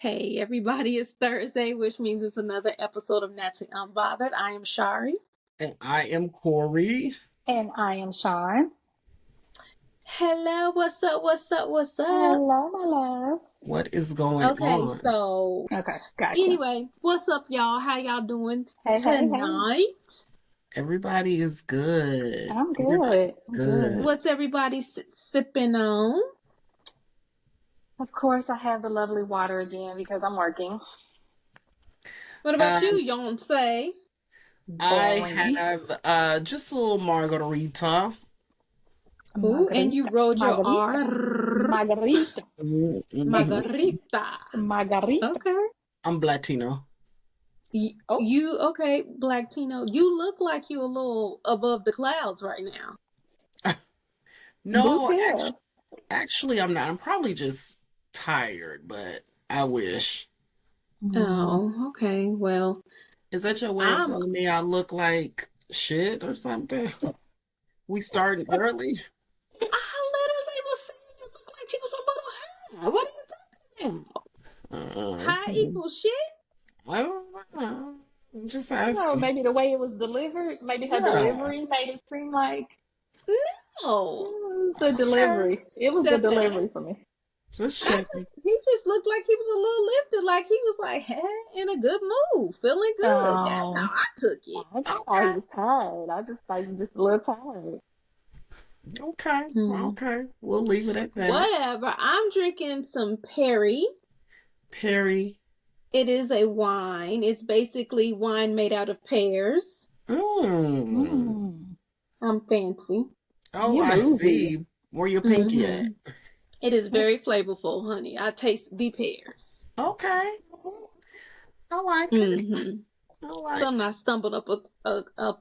Hey everybody, it's Thursday, which means it's another episode of Naturally Unbothered. I am Shari. And I am Corey. And I am Sean. Hello, what's up, what's up, what's up? Hello, my loves. What is going Okay, on? so Okay, gotcha. anyway, what's up, y'all? How y'all doing Hey. tonight? Everybody is good. I'm good. Everybody's good. What's everybody sipping on? Of course, I have the lovely water again because I'm working. What about you, Yonsei? I have just a little margarita. Ooh, and you rolled your R. Margarita. Margarita. Okay. I'm Latino. You okay, Black Tino? You look like you a little above the clouds right now. No, actually, I'm not. I'm probably just tired, but I wish. Oh, okay. Well, is that your way of telling me I look like shit or something? We starting early? I literally was saying you look like you was a little high. What are you talking about? High equals shit? I don't know. I'm just I don't know, asking. maybe the way it was delivered, maybe her delivery made it seem like No. it was the delivery. It was the delivery for me. Just checking. He just looked like he was a little lifted, like he was like, hey, in a good mood, feeling good. That's how I took it. I just thought he was tired. I just thought he was just a little tired. Okay. We'll leave it at that. Whatever. I'm drinking some Perry. It is a wine. It's basically wine made out of pears. I'm fancy. Oh, I see. Where your pinky at? It is very flavorful, honey. I taste the pears. Okay. I like it. Something I stumbled up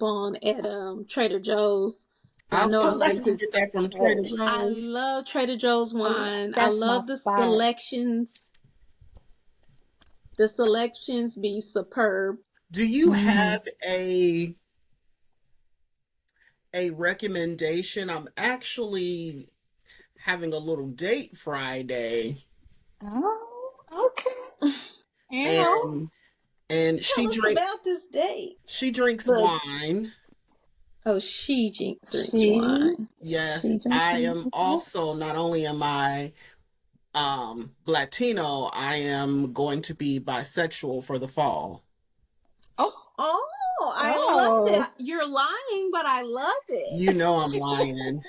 on at Trader Joe's. I know I like to get that from Trader Joe's. I love Trader Joe's wine. I love the selections. The selections be superb. Do you have a recommendation? I'm actually having a little date Friday. Oh, okay. And she drinks about this date. She drinks wine. Oh, she drinks wine. Yes, I am also, not only am I Latino, I am going to be bisexual for the fall. I love it. You're lying, but I love it. You know I'm lying.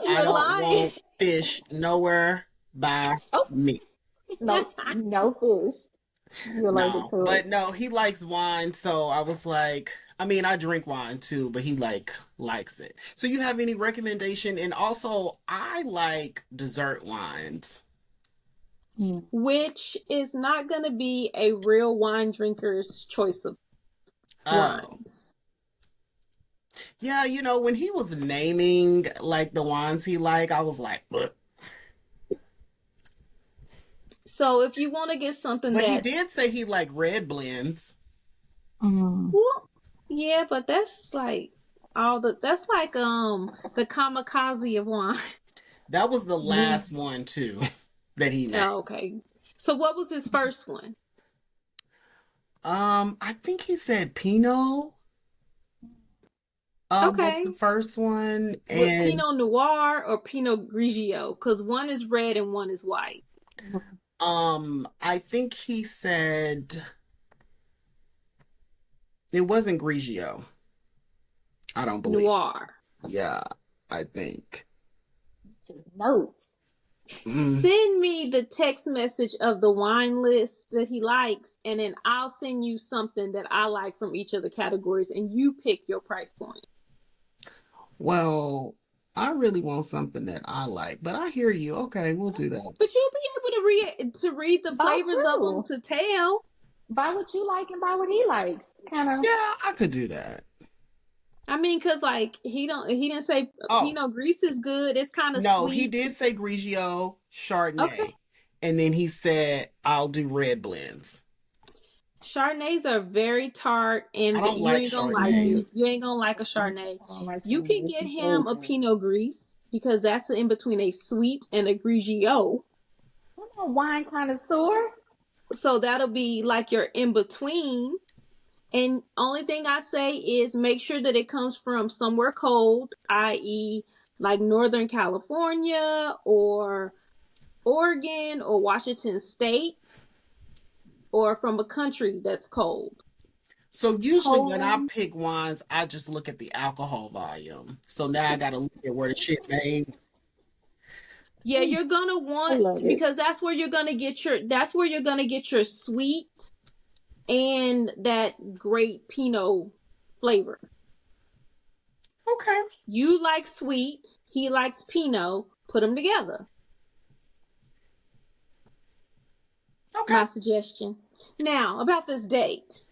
I don't want fish nowhere by me. No fish. But no, he likes wine, so I was like, I mean, I drink wine too, but he likes it. So you have any recommendation? And also, I like dessert wines. Which is not going to be a real wine drinker's choice of wines. Yeah, when he was naming like the wines he liked, I was like, "Ugh." So if you want to get something but he did say he liked red blends. Well, yeah, but that's like that's like the kamikaze of wine. That was the last one too that he named. Oh, okay. So what was his first one? I think he said Pinot. Okay. Was the first one. And Pinot Noir or Pinot Grigio? Because one is red and one is white. I think he said it wasn't Grigio. I don't believe. Noir. Yeah, I think. Notes. Send me the text message of the wine list that he likes, and then I'll send you something that I like from each of the categories, and you pick your price point. Well, I really want something that I like, but I hear you. Okay, we'll do that. But you'll be able to read the flavors of them to tell. Buy what you like and buy what he likes. Kind of. Yeah, I could do that. I mean, cause like he didn't say Pinot Gris is good. It's kind of no. Sweet. He did say Grigio, Chardonnay, and then he said I'll do red blends. Chardonnays are very tart, and you ain't gonna like it. You ain't gonna like a Chardonnay. You can get him a Pinot Gris because that's in between a sweet and a Grigio. I'm a wine connoisseur. So that'll be like your in between. And only thing I say is make sure that it comes from somewhere cold, i.e., like Northern California or Oregon or Washington State, or from a country that's cold. So usually when I pick wines, I just look at the alcohol volume. So now I got to look at where the shit made. Yeah, you're gonna want, because that's where you're gonna get your sweet and that great Pinot flavor. Okay. You like sweet, he likes Pinot. Put them together. Okay. My suggestion. Now about this date.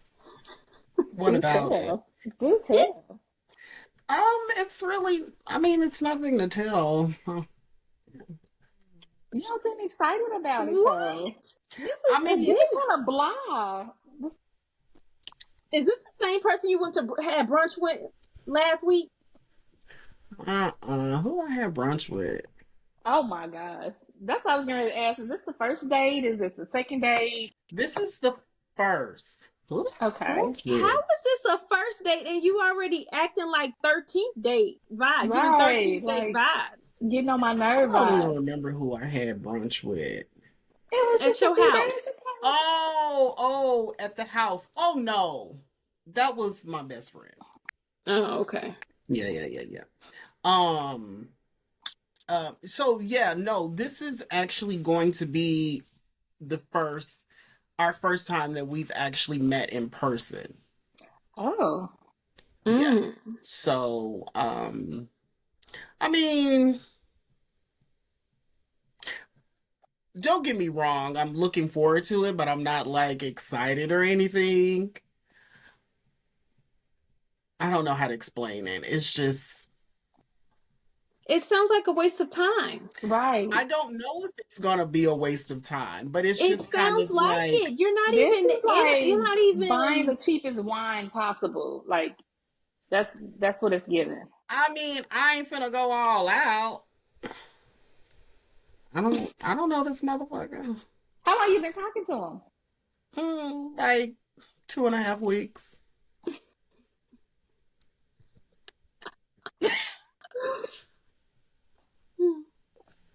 What about it? Do tell. It's really, I mean, it's nothing to tell. You don't seem excited about it, What? though. I mean, this is kind of blah. Is this the same person you went to had brunch with last week? Who I had brunch with? Oh my gosh. That's what I was going to ask. Is this the first date? Is this the second date? This is the first. Okay. How is this a first date and you already acting like 13th date vibe? Right, Giving 13th date vibes. Getting on my nerve. I don't even remember who I had brunch with. It was at your house. Oh, at the house. Oh no. That was my best friend. Oh, okay. Yeah. So yeah, no, this is actually going to be our first time that we've actually met in person. Oh. Yeah. So, I mean, don't get me wrong, I'm looking forward to it, but I'm not like excited or anything. I don't know how to explain it. It's just, it sounds like a waste of time. Right. I don't know if it's gonna be a waste of time, but it sounds kind of like it. You're not even buying the cheapest wine possible. Like that's what it's giving. I mean, I ain't finna go all out. I don't know this motherfucker. How long you been talking to him? Like 2.5 weeks.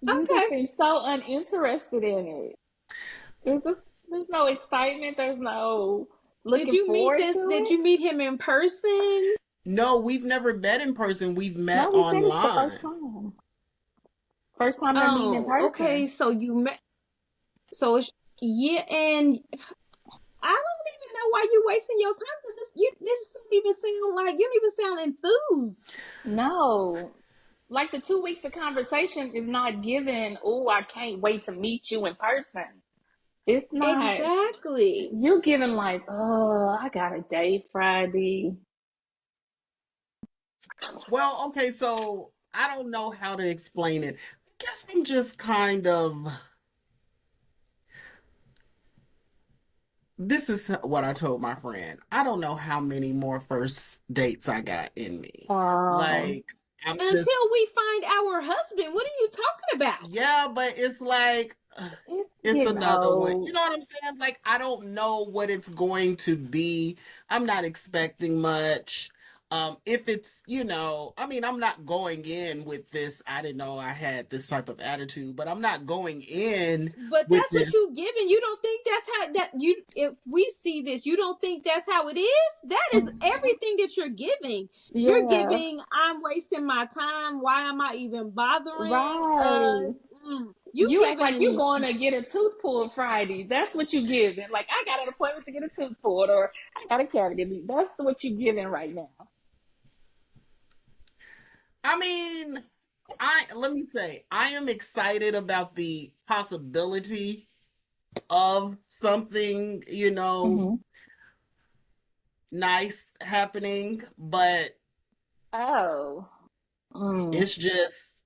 You just seem so uninterested in it. There's no excitement. There's no looking forward to it. Did you meet him in person? No, we've never met in person. We've met online. It's the first time. First time they're meeting in person. Okay, so you met. So it's, yeah, and I don't even know why you wasting your time. This don't even sound like, you don't even sound enthused. No. Like the 2 weeks of conversation is not given, oh, I can't wait to meet you in person. It's not. Exactly. You're giving like, oh, I got a date Friday. Well, okay, so I don't know how to explain it. I guess I'm just kind of... This is what I told my friend. I don't know how many more first dates I got in me. Like, until we find our husband. What are you talking about? Yeah, but it's like, it's another one. You know what I'm saying? Like, I don't know what it's going to be. I'm not expecting much. If it's, I mean, I'm not going in with this, I didn't know I had this type of attitude, but I'm not going in. But that's what you giving. You don't think that's how if we see this, you don't think that's how it is? That is everything that you're giving. Yeah. You're giving, I'm wasting my time. Why am I even bothering? Right. You act like you're going to get a tooth pulled Friday. That's what you're giving. Like, I got an appointment to get a tooth pulled, or I got a cavity. That's what you're giving right now. I mean, let me say, I am excited about the possibility of something, nice happening, but it's just,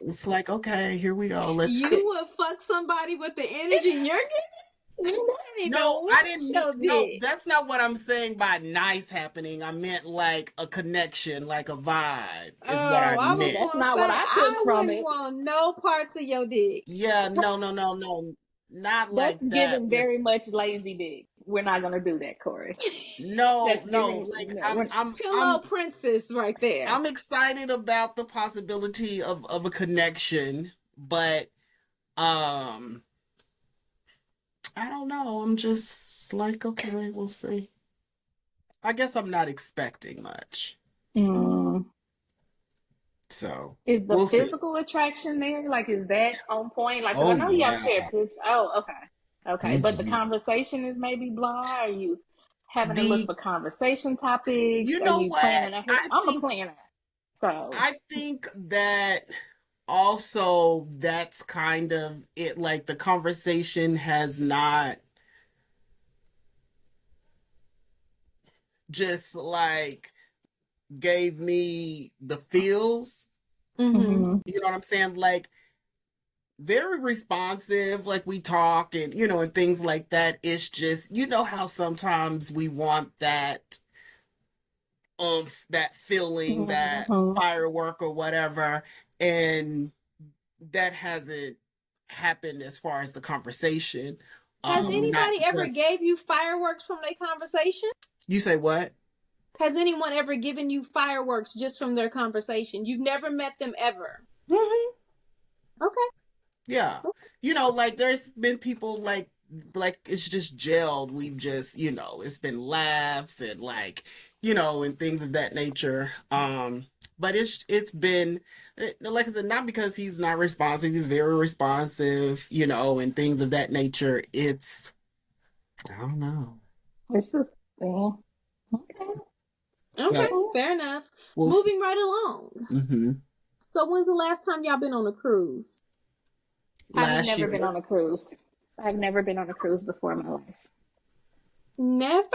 it's like, okay, here we go. You would fuck somebody with the energy you're giving? No, I didn't. No, that's not what I'm saying by nice happening. I meant like a connection, like a vibe is what I meant. That's not what I took from it. I wouldn't want no parts of your dick. Yeah, no. not That's like that. giving very much lazy dick. We're not gonna do that, Corey. No, That's no. giving Like no. Pillow princess right there. I'm excited about the possibility of a connection, but um, I don't know. I'm just like, okay, we'll see. I guess I'm not expecting much. Mm. So Is the we'll see. physical attraction there? Like, is that on point? Like, because I Oh know y'all yeah. share pictures. Oh, okay, okay. But the Hmm. conversation is maybe blah. Are you having to look The for conversation topics? You Are know you what? planning ahead? I'm a planner, so. I think that also that's kind of it. Like the conversation has not just like gave me the feels. Mm-hmm. Mhm. You know what I'm saying? Like very responsive, like we talk and and things like that. It's just how sometimes we want that that feeling, that Mhm. firework or whatever, and that hasn't happened as far as the conversation. Has Not anybody ever just gave you fireworks from their conversation? you say what? Has anyone ever given you fireworks just from their conversation? You've never met them ever. Hmm. Okay. Yeah, like there's been people like it's just gelled. We've just it's been laughs and and things of that nature. But it's been like I said, not because he's not responsive. He's very responsive, and things of that nature. It's I don't know. It's a thing. Okay. Okay. But Fair enough. we'll see. Moving right along. Mm-hmm. So when's the last time y'all been on a cruise? I've Last never been year. on a cruise. I've never been on a cruise before in my life. Never?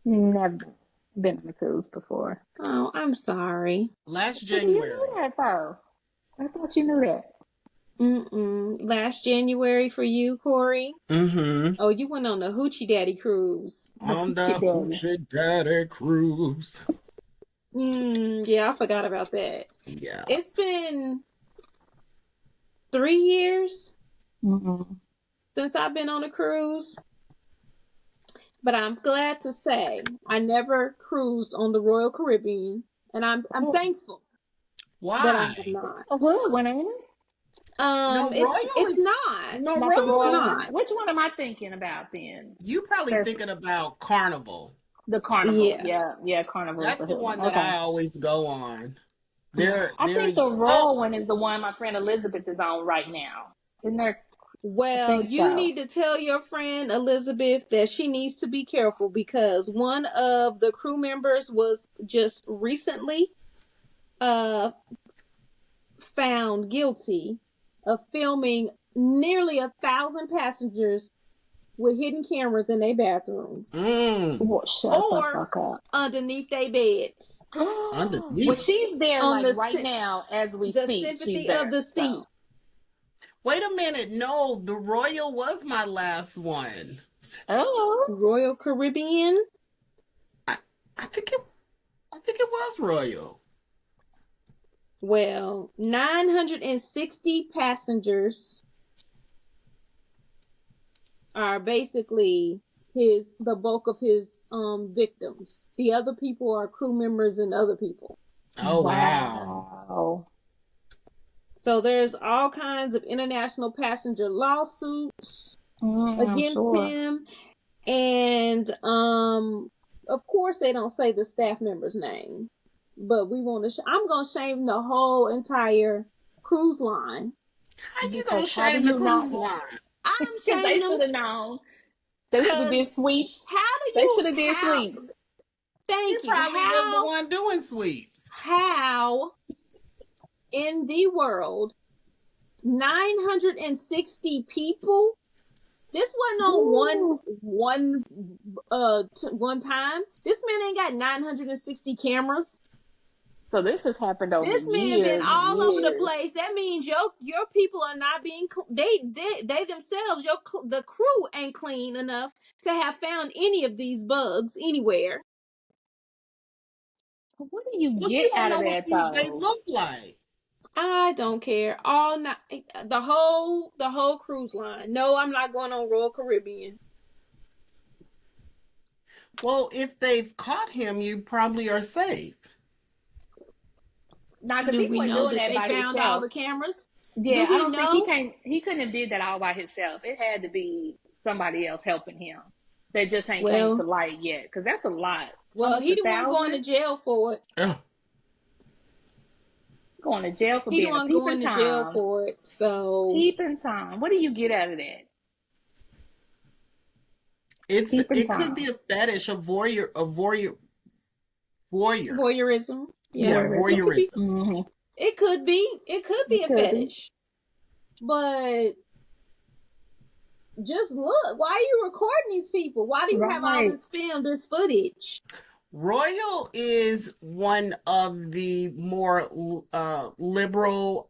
Never been on a cruise before. Oh, I'm sorry. Last How do you January. know that though? I thought you knew that. Last January for you, Corey? Mm-hmm. Oh, you went on the Hoochie Daddy cruise. The On coochie the daddy. Hoochie Daddy cruise. Yeah, I forgot about that. Yeah. It's been 3 years Mm-mm. since I've been on a cruise, but I'm glad to say I never cruised on the Royal Caribbean, and I'm Oh, thankful that I have Why? it's not. a good one, ain't it? No, Royal It's is not. no Not the It's Royal is royal one. not. Which nice. one am I thinking about then? You probably There's thinking about Carnival. the carnival. Yeah. Yeah, yeah, carnival is That's a the good one. one that Okay. I always go on. I There. think the Oh, royal one is the one my friend Elizabeth is on right now. Isn't there? I Well, think you so. need to tell your friend Elizabeth that she needs to be careful because one of the crew members was just recently uh found guilty of filming nearly 1,000 passengers with hidden cameras in their bathrooms mm, Well, shut the or fuck up. underneath their beds Well, underneath. she's there on like right now as we the speak. She's sympathy of there. the sea. So, Wait a minute. No, the Royal was my last one. oh, Royal Caribbean. I, I think it. I think it was Royal. Well, 960 passengers are basically the bulk of his victims. The other people are crew members and other people. Oh wow. wow. So there's all kinds of international passenger lawsuits I'm against sure. him, and of course they don't say the staff member's name, but we want to. I'm gonna shame the whole entire cruise line. How you Because gonna how do shame the you cruise know? line? I'm Because they shaming them should have known. They should have because did sweeps. how do They you should have did how? sweeps. He Thank you. probably was the one doing sweeps. How in the world 960 people? This wasn't on Ooh. one time. This man ain't got 960 cameras. So this has happened over This man been years and all over the years. place. That means your people are not being they themselves the crew ain't clean enough to have found any of these bugs anywhere. What do you Well, you get don't out know of what that they though? look like. I don't care. All night, the whole cruise line. No, I'm not going on Royal Caribbean. Well, if they've caught him, you probably are safe. Nah, because Do he we wasn't know doing that that they by found all himself. the cameras? Yeah, Do I we don't think know? he couldn't have did that all by himself. It had to be somebody else helping him. That just ain't came to Well, light yet, because that's a lot. well, Almost he a the one going to thousand. jail for it. Yeah. Going to jail for He the being a one peeping going to jail Tom. for it. So Peeping Tom. What do you get out of that? Peeping It could be Tom. a fetish, voyeur. voyeurism. Yeah, Yeah, Voyeurism. it could be. voyeurism. Mm-hmm. It could be. It could be It a could be. fetish. But just look. Why are you recording these people? Why do you have all Right. this film, this footage? Royal is one of the more liberal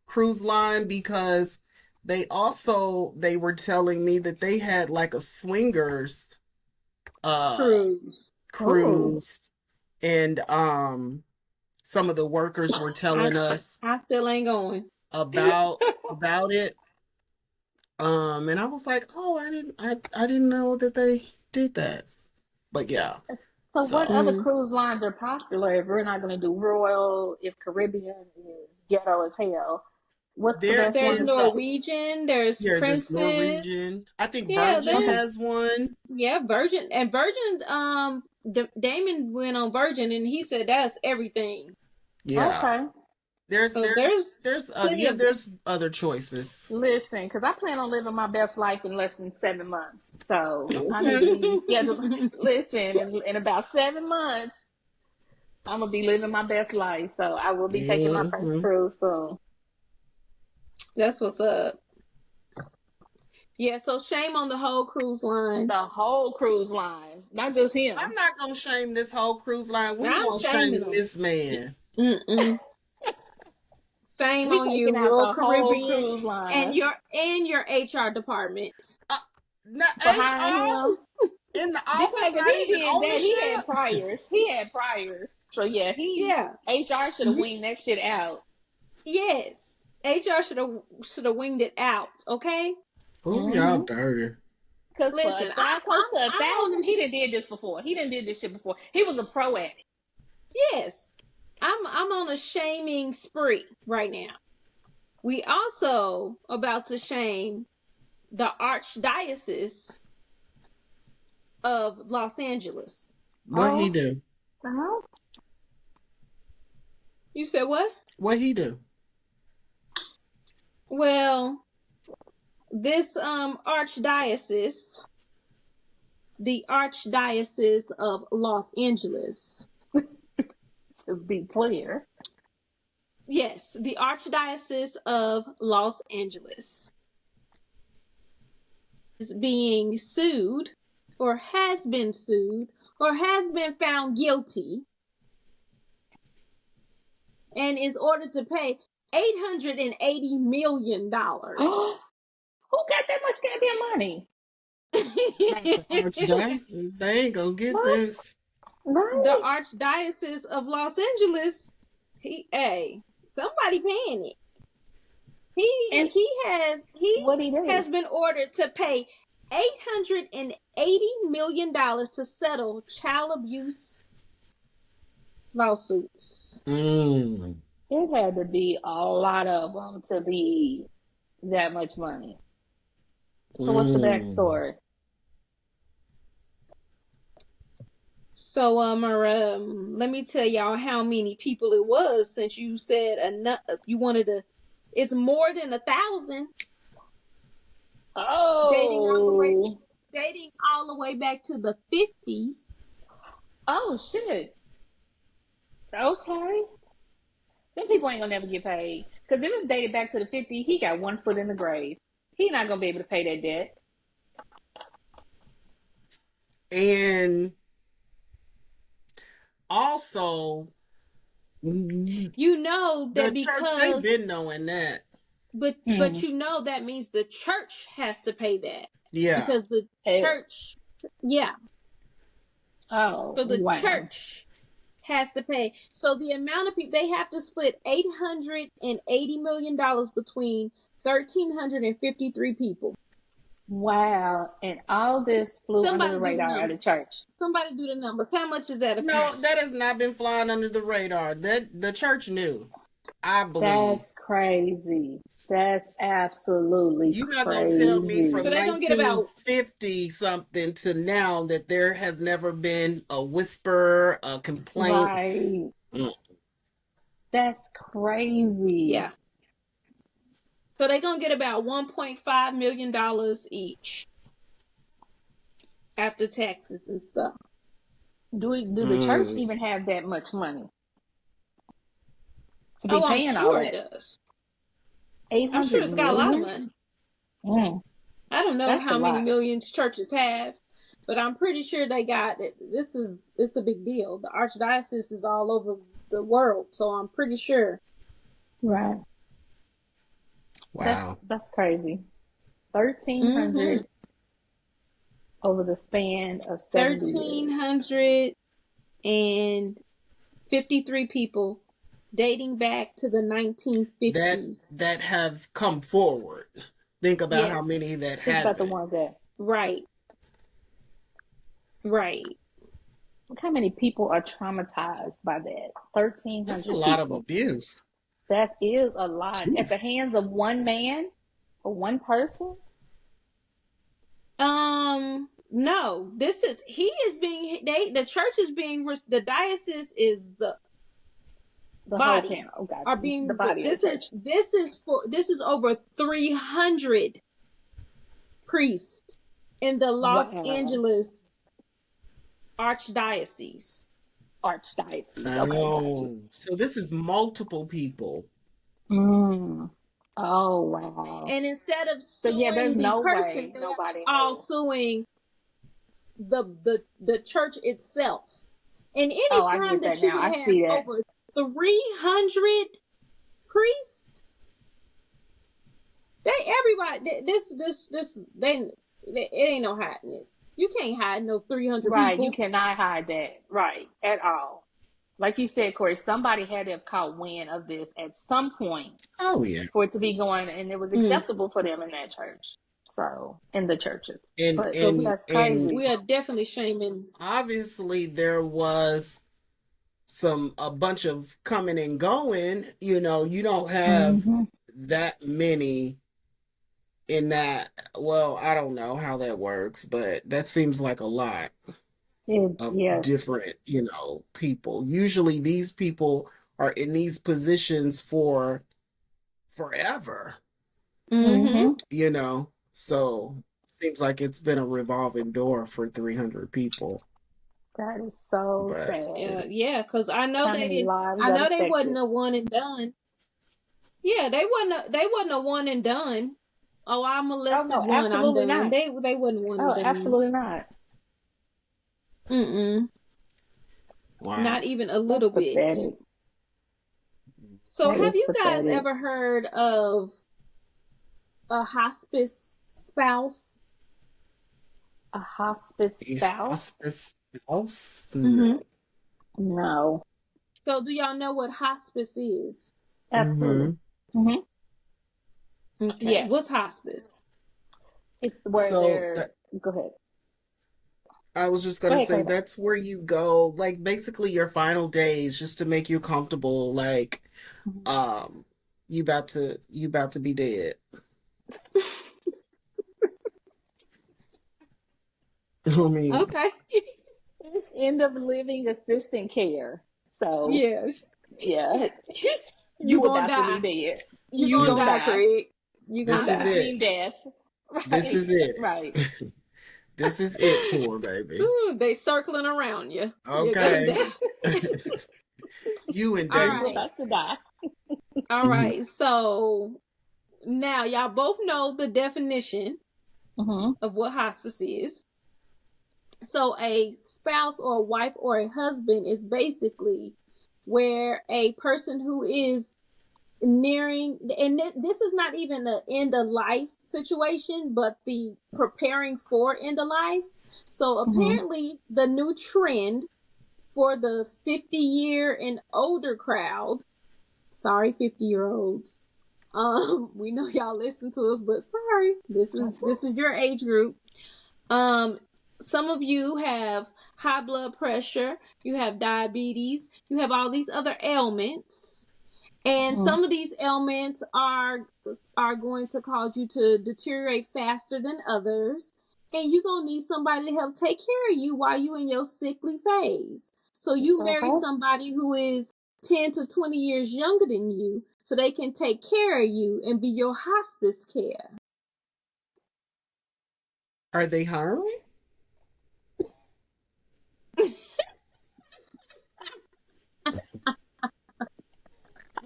cruise line because they were telling me that they had like a swingers uh Cruise. Oh. cruise, and some of the workers were I telling us I still ain't going. about it. And I was like, oh, I didn't know that they did that. But yeah. So what So other Mm. cruise lines are popular if we're not going to do Royal, if Caribbean is ghetto as hell? What's the there best There's one? is Norwegian. There's there's Princess. Norwegian. I think Yeah, Virgin Okay. has one. yeah, Virgin and Virgin. Damon went on Virgin and he said that's everything. Yeah. Okay. There's So there's there's there's plenty yeah, of. there's other choices. Listen, because I plan on living my best life in less than 7 months. So I need to be scheduled. Mhm. Listen, in about 7 months, I'm going to be living my best life. So I will be taking my first Hmm. cruise soon. That's what's up. Yeah, so shame on the whole cruise line. The whole cruise line, not just I'm him. not gonna shame this whole cruise line. We I'm gonna shaming shame them. this man. Mm-mm. Shame We on taking you, out Royal the whole Caribbean, cruise and line your HR department. Uh, Not behind him. HR in the office, Because if not he even did on the that, he had ship. priors. He had priors. So yeah, Yeah. HR should have weaned that shit out. Yes. HR should have winged it out. Okay. Oh, y'all Mm-hmm. dirty. Cause for Listen, close to a I'm on thousand, he this. didn't did this before. He didn't did this shit before. He was a pro at it. Yes, I'm on a shaming spree right now. We also about to shame the Archdiocese of Los Angeles. What he Oh, do? uh-huh. You said what? What he do? Well, this archdiocese, the Archdiocese of Los Angeles. To be clear. Yes, the Archdiocese of Los Angeles is being sued or has been sued or has been found guilty and is ordered to pay $880 million. Who got that much goddamn money? Not the archdiocese. They ain't gonna get What? this. The Right. Archdiocese of Los Angeles, somebody paying it. And He what he do? has been ordered to pay $880 million to settle child abuse lawsuits. Mm. It had to be a lot of them to be that much money. So what's the Mm. backstory? So, let me tell y'all how many people it was since you said enough. You wanted to. It's more than 1,000. Dating all the way, Oh, dating all the way back to the 50s. oh shit. Okay. Them people ain't gonna never get paid. Because if it's dated back to the 50s, he got 1 foot in the grave. He not gonna be able to pay that debt. And also, the You know that church, they've because, been knowing that. but you know that means the church has to pay that Yeah. because the Eh, church, yeah. oh So the wow. church has to pay. So the amount of people, they have to split $880 million between 1,353 people. Wow. And all this flew under the radar of the church. Somebody do the numbers. How much is that a No, piece? that has not been flying under the radar. That the church knew. I believe. That's crazy. That's absolutely You're not crazy. gonna tell me from So they're gonna get about 1950 something to now that there has never been a whisper, a complaint. Right. That's crazy. Yeah. So they're gonna get about $1.5 million each after taxes and stuff. Do the church even have that much money to be I'm paying sure all it that? does. 800 I'm sure it's got a lot of million? money. I don't know That's how a many lot. millions churches have, but I'm pretty sure they got it. It's a big deal. The archdiocese is all over the world, so I'm pretty sure. Right. Wow. That's crazy. 1,300 over the span of 70 years. 1,353 people dating back to the 1950s. That have come forward. Think about Yes. how many that Think hasn't. about the ones that. Right. Look how many people are traumatized by that. 1,300 That's a lot of abuse. That is a lot. At the hands of one man or one person? No. The church is being, the diocese is the body. Whole panel. Okay. Are being, the body of the church. this is over 300 priests in the Los Angeles Archdiocese. Okay, so this is multiple people. Oh, wow. And instead of suing there's the no person, way they're nobody all knew. suing the church itself. And any I time get that that you now. would I have see that. over 300 priests, it ain't no hiding this. You can't hide no 300 Right, people. you cannot hide that. Right, at all. Like you said, Corey, somebody had to have caught wind of this at some point. Oh yeah. For it to be going, and it was acceptable for them in that church. So, in the churches. But that's crazy. We are definitely shaming. Obviously, there was a bunch of coming and going. You don't have that many in that. Well, I don't know how that works, but that seems like a lot of different, people. Usually these people are in these positions for forever. So seems like it's been a revolving door for 300 people. That is so sad. Yeah, because I know they didn't. I know they wasn't a one and done. Yeah, they wasn't a one and done. Oh, I molested one. Absolutely I'm done. not. They wasn't one and done. Absolutely not. Wow. Not even a little bit. Pathetic. So, have you guys ever heard of a hospice spouse? A hospice spouse? Hospice spouse? No. So, do y'all know what hospice is? Absolutely. Okay. Yeah. What's hospice? It's where go ahead. I was just going to say that's where you go, like basically your final days, just to make you comfortable, like you about to be dead. I mean, okay. It's end of living assistant care. So yes, yeah, you about to be dead. You gonna die, Craig. You gonna die. This is it. Death. Right. This is it. Right. This is it, tour baby. Ooh, they circling around you. Okay. You and Dave. You're about to die. All right. So now y'all both know the definition of what hospice is. So a spouse or a wife or a husband is basically where a person who is nearing, and this is not even the end of life situation, but the preparing for end of life. So apparently the new trend for the 50-year and older crowd. Sorry, 50-year-olds. We know y'all listen to us, but sorry, this is your age group. Some of you have high blood pressure, you have diabetes, you have all these other ailments. And some of these ailments are going to cause you to deteriorate faster than others. And you're going to need somebody to help take care of you while you're in your sickly phase. So you marry somebody who is 10 to 20 years younger than you so they can take care of you and be your hospice care. Are they hiring?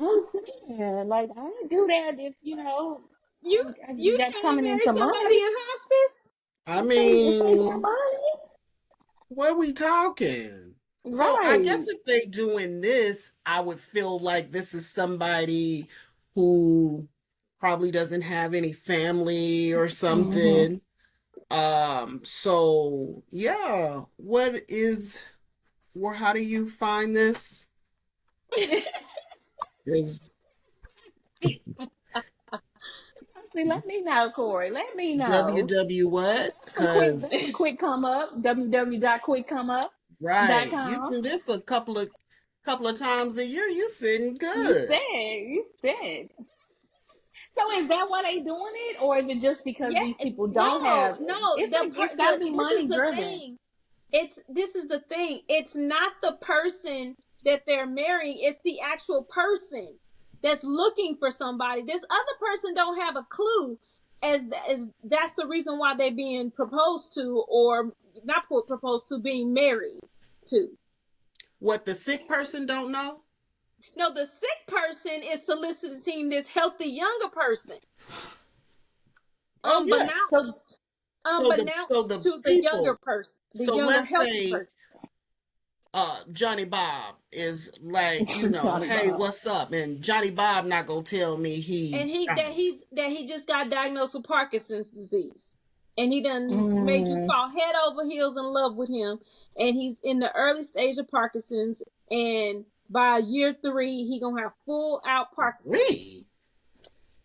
I'm saying, like, I do that if, you know, You that's trying to coming marry into somebody money. in hospice? I If they got mean, money. what are we talking? So I guess Right. if they doing this, I would feel like this is somebody who probably doesn't have any family or something. So yeah, how do you find this? Is See, let me know, Corey. Let me know. WW what? That's Because some quick come up. www.quickcomeup.com. right, you do this a couple of times a year, you sitting You good. said, you said. So is that why they doing it, or is it just because Yeah, these people don't no, have? no. It's like it's got to be This is money the driven. thing. This is the thing. It's not the person that they're marrying. It's the actual person that's looking for somebody. This other person don't have a clue as that's the reason why they're being proposed to, or not proposed to, being married to. What the sick person don't know? No, the sick person is soliciting this healthy younger person. Oh yeah. So Unbeknownst, So unbeknownst the to the younger people. person, the So younger let's healthy say person. Johnny Bob is like, Johnny hey, Bob. what's up? And Johnny Bob not gonna tell me And he he dying. that he just got diagnosed with Parkinson's disease, and he done made you Mm, fall head over heels in love with him, and he's in the early stage of Parkinson's, and by year 3 he gonna have full out Parkinson's. We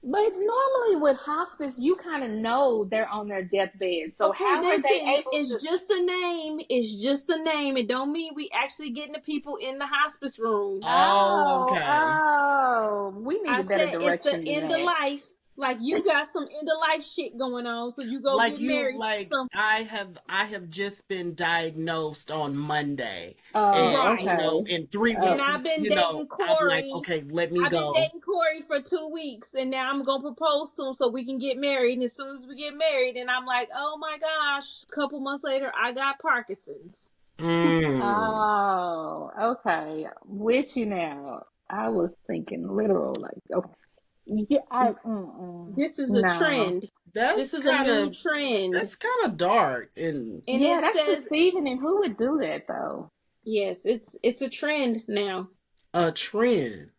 but normally with hospice, you kind of know they're on their deathbed. So Okay, how are they listen, able it's to? just a name. It's just a name. It don't mean we actually getting the people in the hospice room. Oh, Oh, okay. oh, we need I a better said it's the direction than end of that. life. Like you got some end of life shit going on, so you go Like get you married to like some. I have just been diagnosed on Monday. And Oh, Right. okay. in 3 weeks, And I've been dating I'm like, Corey. okay, let me I've been go. dating Corey for 2 weeks, and now I'm gonna propose to him so we can get married. And as soon as we get married, and I'm like, oh my gosh, a couple months later, I got Parkinson's. Mm. Oh, okay. With you now. I was thinking literal, like, okay. Yeah, This is a no. trend. This That's is a kind new of trend, that's kind of dark and and Yeah, it that's says deceiving. And who would do that though? yes, it's a trend now. a trend.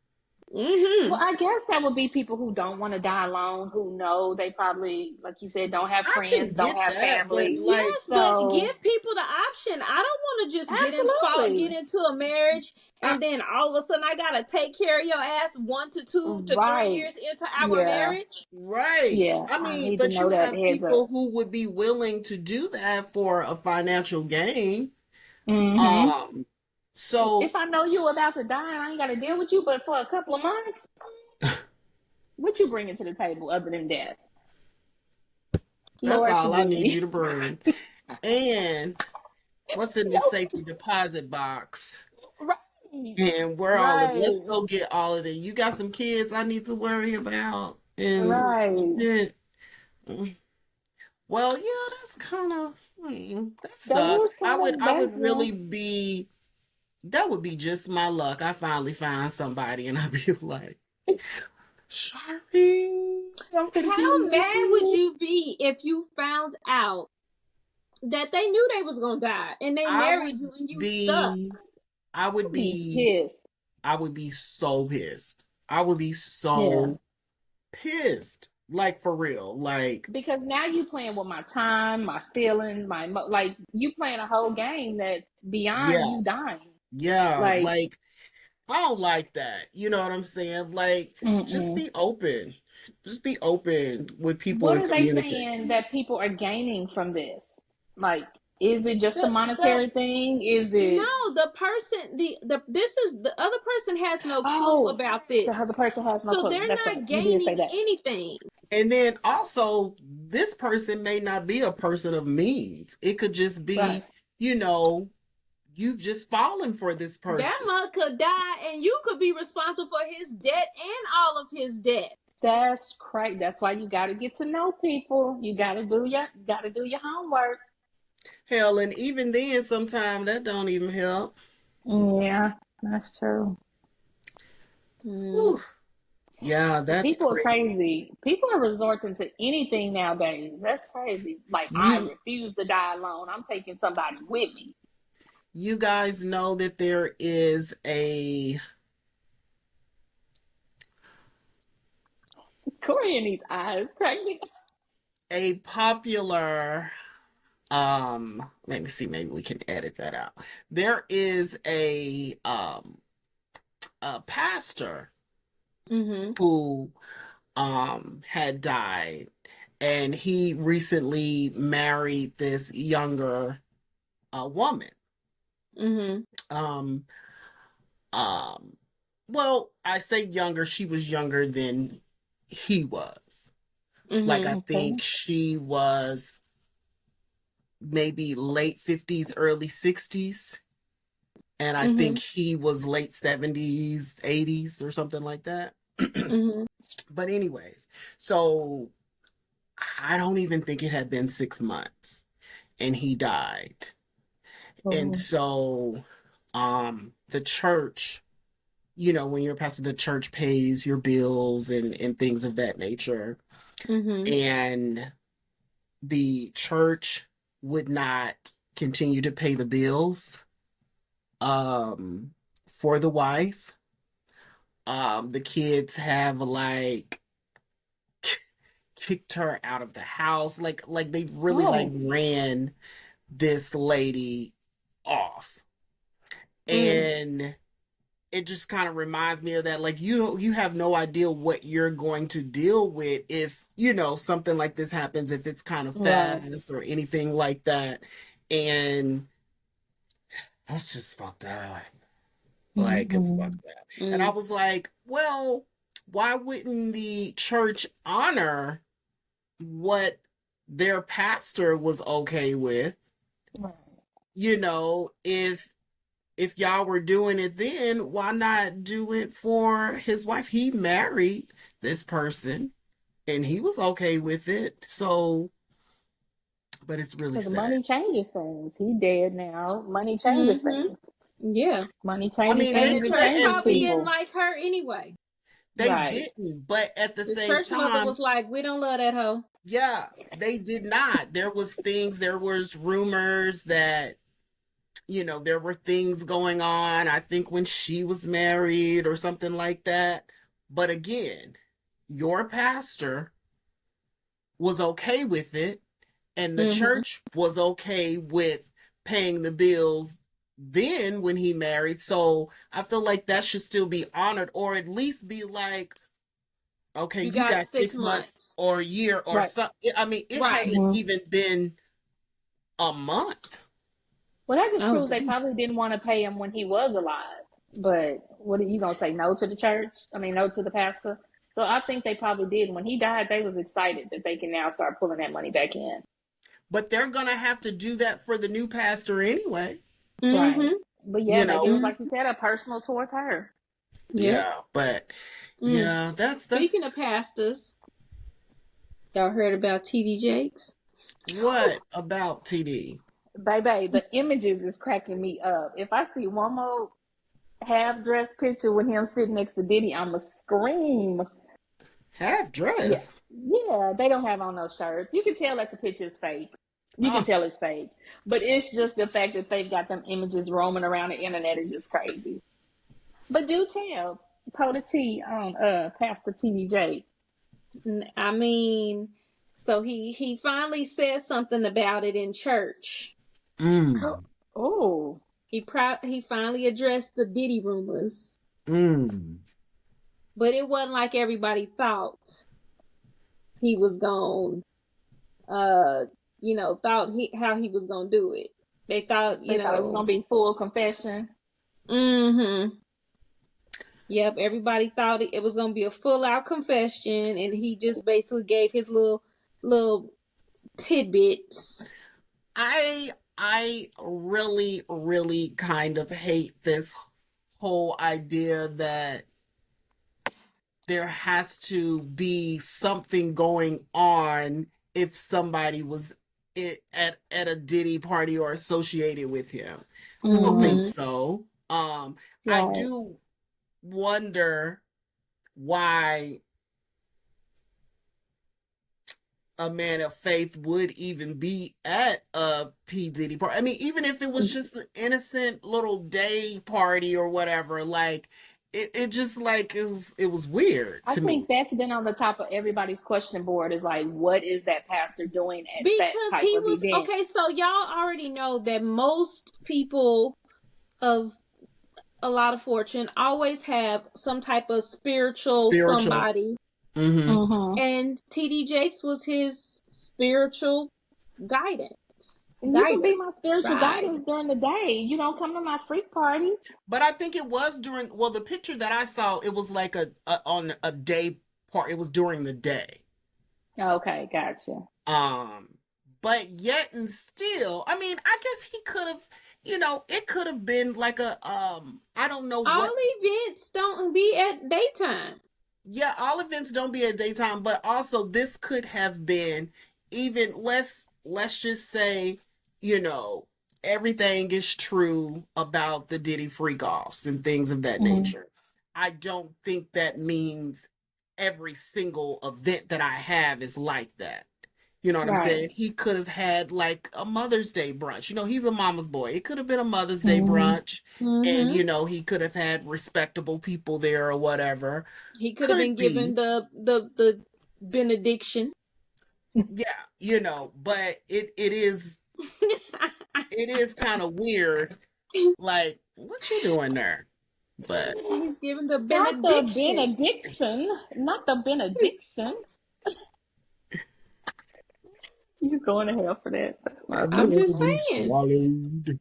Well, Mm-hmm. I guess that would be people who don't want to die alone, who know they probably, like you said, don't have I can friends, don't get have that, but family. like, Yes, but So, give people the option. I don't want to just get absolutely. into a marriage I, and then all of a sudden I gotta take care of your ass 1 to 2 to 3 Right. years into our Yeah. marriage. right. Yeah. I I mean, need to but you know that have heads up. people who would be willing to do that for a financial gain. Hmm. Um, so If I know you about to die and I ain't got to deal with you, but for a couple of months, what you bringing to the table other than death? that's Lord, all I forgive need me. you to bring. And what's in the safety deposit box? Right. And where all of let's Right. go get all of it. You got some kids I need to worry about. And Right. shit. Well, yeah, that's kind of that That sucks. is kind of I would that's really be that would be just my luck. I finally find somebody and I'd be like, sorry, I'm gonna get How mad would married. you be if you found out that they knew they was gonna die and they I married would you and you stuck? be I would be be pissed. I would be so pissed. I would be Yeah. so pissed. Like for real. Like Because now you playing with my time, my feelings, like you playing a whole game that's beyond yeah. you dying. Yeah, Like, like I don't like that. You know what I'm saying? Like, just mm-mm. be open. Just be open with people What and are they communicate. saying that people are gaining from this? Like, is it just a The monetary thing? Is no, it, the person the this is the other person has no clue oh, about the other this. person has no So clue? they're That's right. not You did say gaining that. anything. And then also, this person may not be a person of means. It could just Right. be, you know, you've just fallen for this That person. mug could die and you could be responsible for his debt and all of his debt. That's crazy. That's why you got to get to know people. You got to do your homework. Hell, and even then, sometimes that don't even help. Yeah, that's true. Mm. Whew. Yeah, But that's people are crazy. crazy. People are resorting to anything nowadays. That's crazy. Like, I You refuse to die alone. I'm taking somebody with me. you guys know that there is Corey in these eyes crack me. a popular let me see, maybe we can edit that out. There is a pastor Mm-hmm. who had died, and he recently married this younger woman. Mm-hmm. Um um well, I say younger, she was younger than he was. Like, I Mm-hmm. Okay. think she was maybe late 50s, early 60s. And I think Mm-hmm. he was late 70s, 80s, or something like that. Mm-hmm. But, anyways, so I don't even think it had been 6 months and he died. And Oh. so, the church, when you're a pastor, the church pays your bills and things of that nature. Mm-hmm. And the church would not continue to pay the bills um for the wife. The kids have like kicked her out of the house. Like they really like Oh. ran this lady off. Mm. And it just kind of reminds me of that. Like, you have no idea what you're going to deal with if something like this happens, if it's kind of Right. fast or anything like that. And that's just fucked up. Like, it's Mm-hmm. fucked up. And I Mm. was like, well, why wouldn't the church honor what their pastor was okay with? Right. If y'all were doing it then, why not do it for his wife? He married this person and he was okay with it. So, but it's really Because sad. money changes things. He dead now. Money changes Mm-hmm. things. Yeah. Money I changes mean, And they the things. It church changes couldn't. probably didn't people. like her anyway. They Right. didn't, but at the The same church mother was time, like, "We don't love that hoe." yeah, they did not. There was rumors that, there were things going on, I think when she was married or something like that. But again, your pastor was okay with it, and the Mm-hmm. church was okay with paying the bills then when he married. So I feel like that should still be honored, or at least be like, okay, You you got got six 6 months months. or a year or Right. something. I mean, it Right. hasn't Mm-hmm. even been a month. Well, that just Oh, proves they damn. probably didn't want to pay him when he was alive. But what are you gonna say? No to the church? I mean, no to the pastor. So I think they probably did. When he died, they was excited that they can now start pulling that money back in. But they're going to have to do that for the new pastor anyway. Right. Mm-hmm. But yeah, You maybe it was know, like you Mm-hmm. said, a personal towards her. Yep. yeah, but Mm. yeah, that's Speaking of pastors, y'all heard about TD Jakes? what about TD? Baby, the images is cracking me up. If I see one more half dressed picture with him sitting next to Diddy, I'ma scream. Half Yeah, dress. yeah, they don't have on no shirts. You can tell that the picture is fake. You can Oh, tell it's fake. But it's just the fact that they've got them images roaming around the internet is just crazy. But do tell, Pour the tea on Pastor TVJ. I mean, so he finally said something about it in church. mm. Oh. He finally addressed the Diddy rumors. But it wasn't like everybody thought he was going how he was gonna do it. They thought, They thought it was gonna be full confession. Mm-hmm. Yep, everybody thought it was gonna be a full out confession, and he just basically gave his little tidbits. I really, really kind of hate this whole idea that there has to be something going on if somebody was at a Diddy party or associated with him. I don't think so. I do wonder why a man of faith would even be at a P. Diddy party. I mean, even if it was just an innocent little day party or whatever, like it just like it was weird to me. I think that's been on the top of everybody's question board, is like, what is that pastor doing at that type of event? Okay, so y'all already know that most people of a lot of fortune always have some type of spiritual. Somebody. And TD Jakes was his spiritual guidance. You can be my spiritual guidance during the day. You don't come to my freak parties. But I think it was during, the picture that I saw, it was like on a day part. It was during the day. Okay, gotcha. But yet and still, I mean, I guess he could have, it could have been like a, I don't know. All events don't be at daytime. Yeah, all events don't be at daytime, but also this could have been even let's just say, everything is true about the Diddy freak-offs and things of that nature. I don't think that means every single event that I have is like that. You know what I'm saying? He could have had like a Mother's Day brunch. He's a mama's boy. It could have been a Mother's Day brunch. And, he could have had respectable people there or whatever. He could have been given the benediction. Yeah, but it is it is kind of weird. Like, what you doing there? But he's given the benediction. Not the benediction. You're going to hell for that. I'm just saying. Swallowed.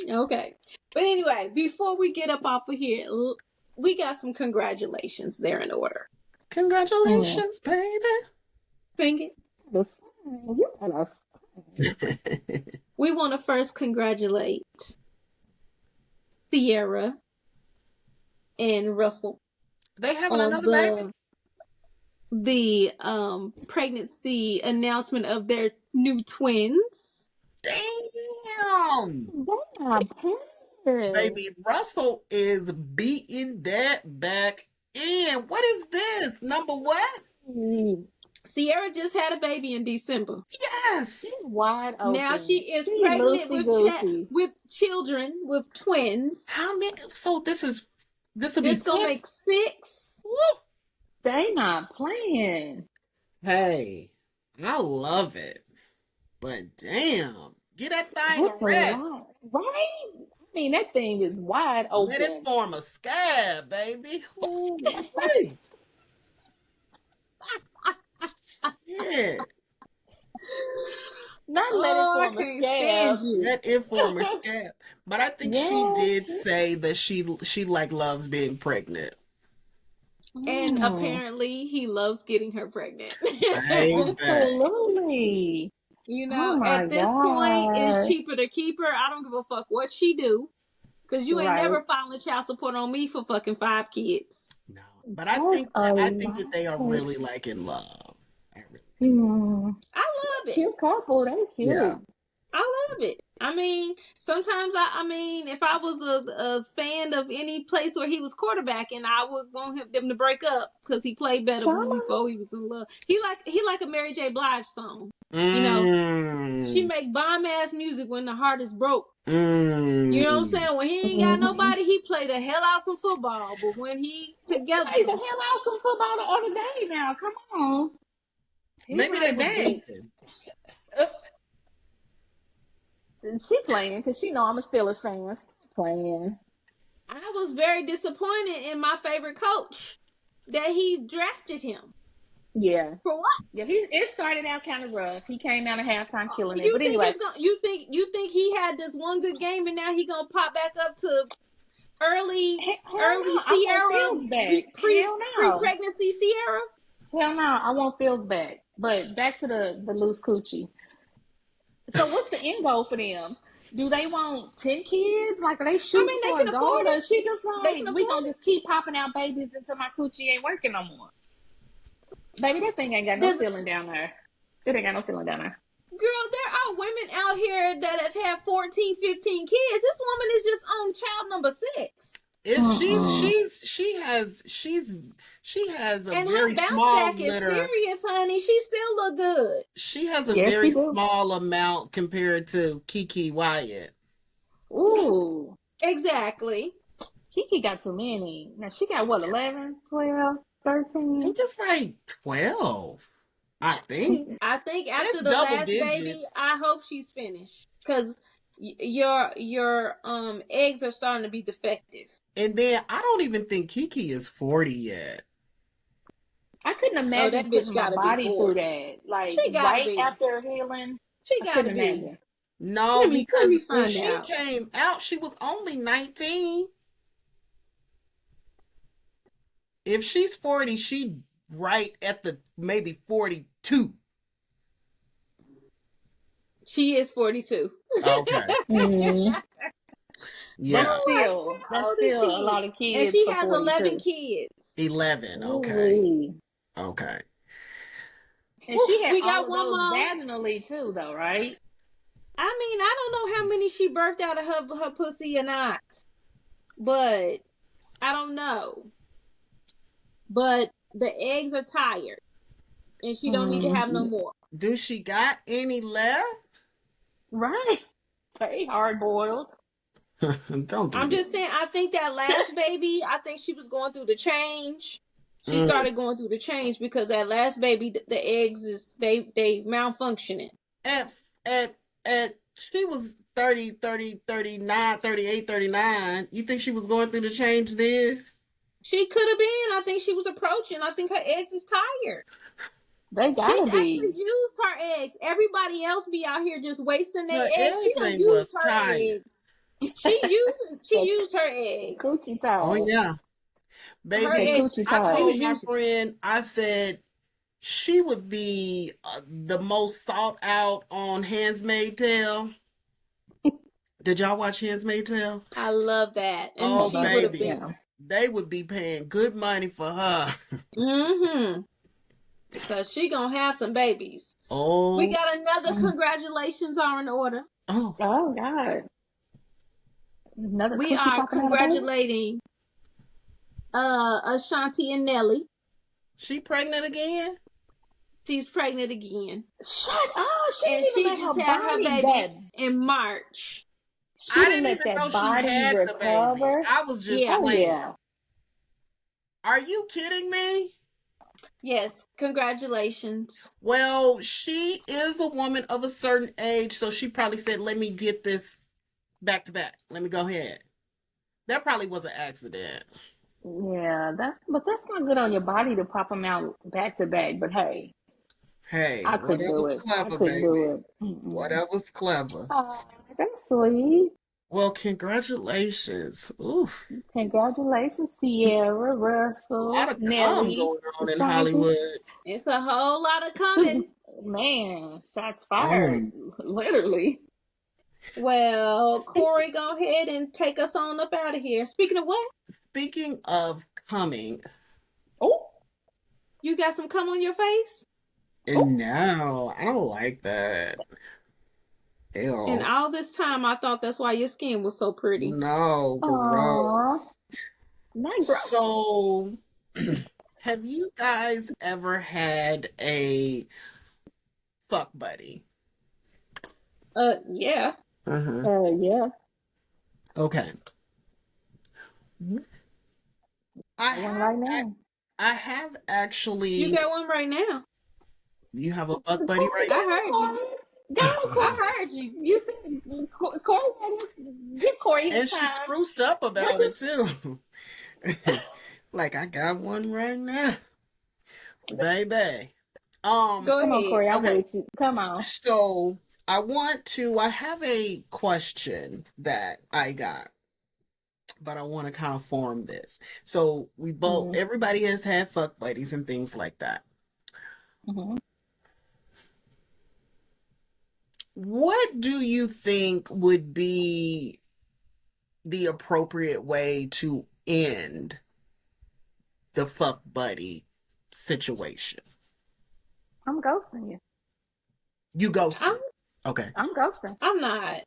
Okay. But anyway, before we get up off of here, we got some congratulations there in order. Congratulations, baby. Sing it. We want to first congratulate Sierra and Russell. They having another baby? The pregnancy announcement of their new twins. Damn! Baby, Russell is beating that back in. What is this? Number what? Sierra just had a baby in December. Yes! She's wide open. Now she is pregnant with children, with twins. How many? So this will be 6? Gonna make 6. Woo! They not playing. Hey, I love it. But damn, get that thing a rest. Right? I mean, that thing is wide open. Let it form a scab, baby. Ooh, shit. Not let it form a scab. Let it form a scab. But I think she did say that she like loves being pregnant. And apparently he loves getting her pregnant. Absolutely. At this point, it's cheaper to keep her. I don't give a fuck what she do. Because you ain't never filing child support on me for fucking 5 kids. No. But I think that they are really like in love. I love it. Cute couple. They cute. Yeah. I love it. I mean, sometimes if I was a fan of any place where he was quarterbacking, I would want them to break up because he played better before he was in love. He like a Mary J. Blige song. She make bomb ass music when the heart is broke. You know what I'm saying? When he ain't got nobody, he play the hell out some football. But when he together, he played the hell out some football the other day. Now, come on. Maybe they was dancing. She playing because she know I'm a Steelers fan. Playing. I was very disappointed in my favorite coach that he drafted him. Yeah. For what? Yeah, it started out kind of rough. He came out at halftime killing it. You But think anyway, it's gonna? You think he had this one good game and now he gonna pop back up to early hell early no. I want Sierra Fields back. Hell pre no. pregnancy Sierra? Hell no. I want Fields back. But back to the loose coochie. So what's the end goal for them? Do they want 10 kids? Like, are they I shooting mean, for they a can afford goal? Or it. is she just They like, can we afford gonna just it. keep popping out babies until my coochie ain't working no more? Baby, that thing ain't got no Does ceiling down there. It ain't got no ceiling down there. Girl, there are women out here that have had 14, 15 kids. This woman is just on child number 6. Is Mm-mm. she has a And her very bounce small back is litter. serious, honey. She still look good. She has a Yes, she very do. small amount compared to Kiki Wyatt. Ooh. Exactly. Kiki got too many. Now she got what, 11, 12, I 13? think it's like 12. I think I think after it's the double last baby, digits. I hope she's finished. Because your eggs are starting to be defective. And then I don't even think Kiki is 40 yet. I couldn't Oh, imagine that bitch putting my gotta be body through 40. that. Like She gotta right be. after healing, She I gotta couldn't be. imagine. No, Let me because when find she out. came out, she was only 19. If she's 40, she right at the maybe 42. She is 42. Okay. Mm. But Yeah. I'm like, still, how that's old is still a she? lot of And kids she for has 11 42. kids. 11. Okay. Ooh. Okay. And Whew. she had We all got of one those more. vaginally too, though, right? I mean, I don't know how many she birthed out of her pussy or not, but I don't know. But the eggs are tired, and she don't need to have no Mm. more. Do she got any left? Right. Very hard boiled. Don't do I'm this. just saying. I think that last baby, I think she was going through the change. She Mm. started going through the change because that last baby, the eggs is they malfunctioning. At, at, she was 30, 30, 39, 38, 39. You think she was going through the change then? She could have been. I think she was approaching. I think her eggs is tired. They She gotta actually be. used her eggs. Everybody else be out here just wasting their Her eggs. She eggs done ain't was used her tired. eggs. She That used her eggs. coochie Oh, tired. yeah. Her That Baby, eggs. coochie I She tired. was told my using. friend, I said, she would be the most sought out on Handmaid's Tale. Did y'all watch Handmaid's Tale? I love that, and Oh, she would have baby. been. Yeah. They would be paying good money for her. Mm-hmm. Because she gonna have some babies. We Oh, got another Mm. congratulations are in order. oh. Oh God. Another We coochie are popping out of baby? congratulating Ashanti and Nelly. She pregnant again? She's pregnant again. Shut up. She And didn't even she let her just had her body baby that in March. she I didn't didn't let even know that she body had the baby. recover. I was just Yeah. Oh playing. yeah. Are you kidding me? Yes, congratulations. Well, she is a woman of a certain age, so she probably said, let me get this back to back. Let me go ahead. That probably was an accident. Yeah, that's not good on your body to pop them out back to back. But hey, Hey, I couldn't do whatever's it. I clever, couldn't do baby. it. Mm-mm. Whatever's clever. Oh, that's sweet. Well, congratulations. Oof. Congratulations, Sierra, A lot Russell, of cum Nelly, going on in Ashanti. Hollywood. It's a whole lot of coming. Man, shots fired, Um, literally. Well, speak, Corey, go ahead and take us on up out of here. Speaking of what? speaking of coming, Oh, You got some cum on your face? oh, and now I don't like that. And Ew. all this time, I thought that's why your skin was so pretty. No, aw, gross. not gross. So, have you guys ever had a fuck buddy? Yeah. Uh-huh. Yeah, Okay. I one have right now. I have You actually. got one right now. You have a fuck Talk buddy right I about it, heard you. Corey. Go, Corey. I heard you. You said Corey. Give Corey his And she time. spruced up What about it too. Like, I got one right now, baby. Go Come on, ahead. Corey. I'm Okay. with you. Come on. So I have a question that I got, but I want to kind of form this. So everybody has had fuck buddies and things like that. Mm-hmm. What do you think would be the appropriate way to end the fuck buddy situation? I'm ghosting you. You ghosted. Okay. I'm ghosting. I'm not.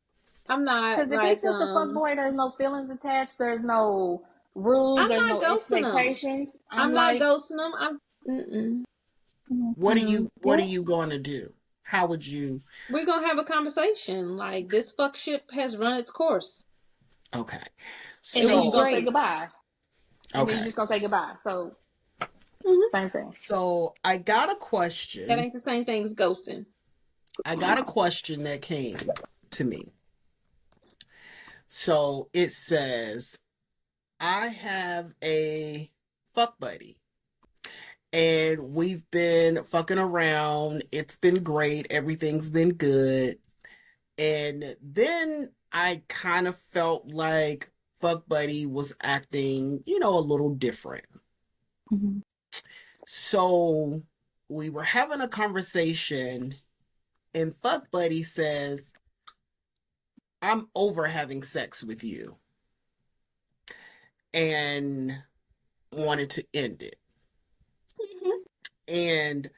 Because if Like it's just a fuck boy, there's no feelings attached. There's no rules. I'm There's not no ghosting them. expectations. I'm I'm not like, ghosting them. Mm-mm. What are you yeah. going to do? How would you? We're gonna have a conversation. Like, this fuck ship has run its course. Okay. And then was you're So, gonna say great. goodbye. And then you're okay. just gonna say goodbye. So same thing. So I got a That question. ain't the same thing as ghosting. I got a question that came to me. So it says, I have a fuck buddy and we've been fucking around. It's been great. Everything's been good. And then I kind of felt like fuck buddy was acting, a little different. Mm-hmm. So we were having a conversation and fuck buddy says, I'm over having sex with you, and wanted to end it. Mm-hmm. And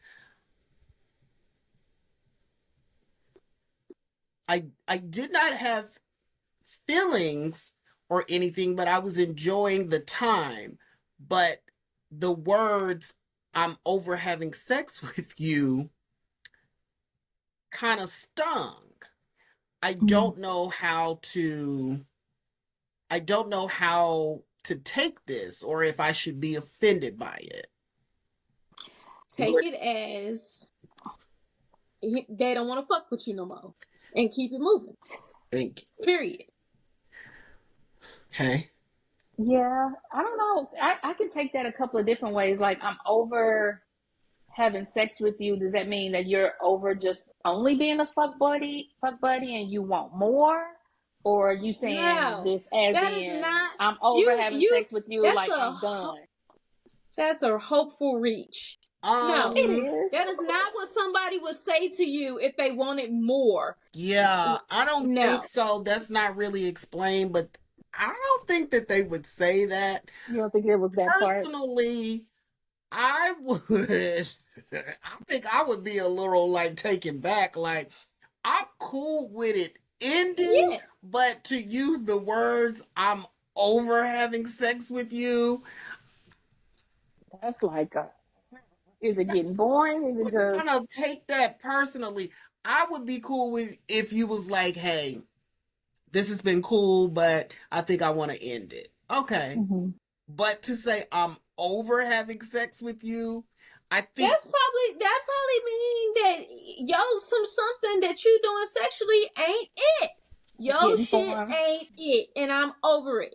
I did not have feelings or anything, but I was enjoying the time. But the words, I'm over having sex with you, kind of stung. I don't know how to take this, or if I should be offended by it. Take it as they don't want to fuck with you no more, and keep it moving. Thank you. Period. Okay. Yeah, I don't know. I can take that a couple of different ways. Like, I'm over having sex with you. Does that mean that you're over just only being a fuck buddy, and you want more? Or are you saying No, this as that is in not I'm over having you. sex with you, That's like I'm done? that's a hopeful reach. No, It is. that is not what somebody would say to you if they wanted more. Yeah, I don't think No. so. That's not really explained, but I don't think that they would say that. You don't think it was that part? Personally, I would. I think I would be a little like taken back. Like, I'm cool with it ending, Yes. but to use the words, I'm over having sex with you. That's like is it getting boring? Is it I just don't take that personally. I would be cool with if you was like, hey, this has been cool, but I think I want to end it. Okay. mm-hmm. But to say I'm over having sex with you, I think that probably mean that something that you doing sexually ain't it. Yo Getting shit boring? ain't it, and I'm over it.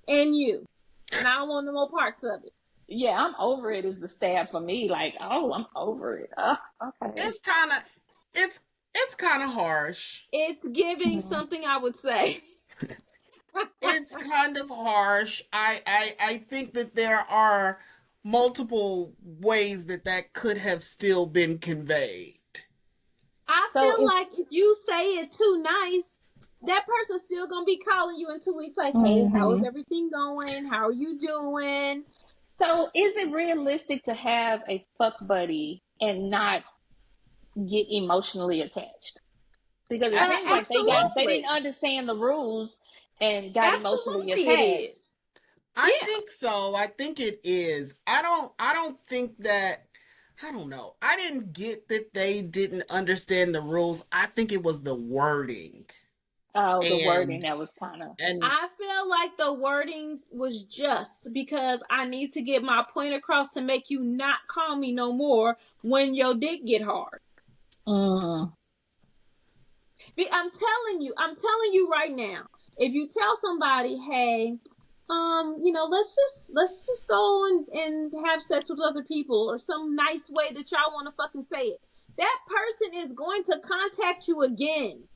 And you. And I don't want no more parts of it. Yeah, I'm over it is the stab for me. Like, oh, I'm over it. Okay. it's kind of harsh. It's giving something I would say. It's kind of harsh. I think that there are multiple ways that could have still been conveyed. I feel like if you say it too nice, that person's still gonna be calling you in 2 weeks like, hey, how is everything going? How are you doing? So is it realistic to have a fuck buddy and not get emotionally attached? Because it seems like they didn't understand the rules and got emotionally Absolutely attached. it is. I think so. I think it is. I don't think that, I don't know. I didn't get that they didn't understand the rules. I think it was the wording. Oh, the wording that was kind of. I feel like the wording was just because I need to get my point across to make you not call me no more when your dick get hard. I'm telling you right now. If you tell somebody, hey, let's just go and have sex with other people or some nice way that y'all want to fucking say it. That person is going to contact you again.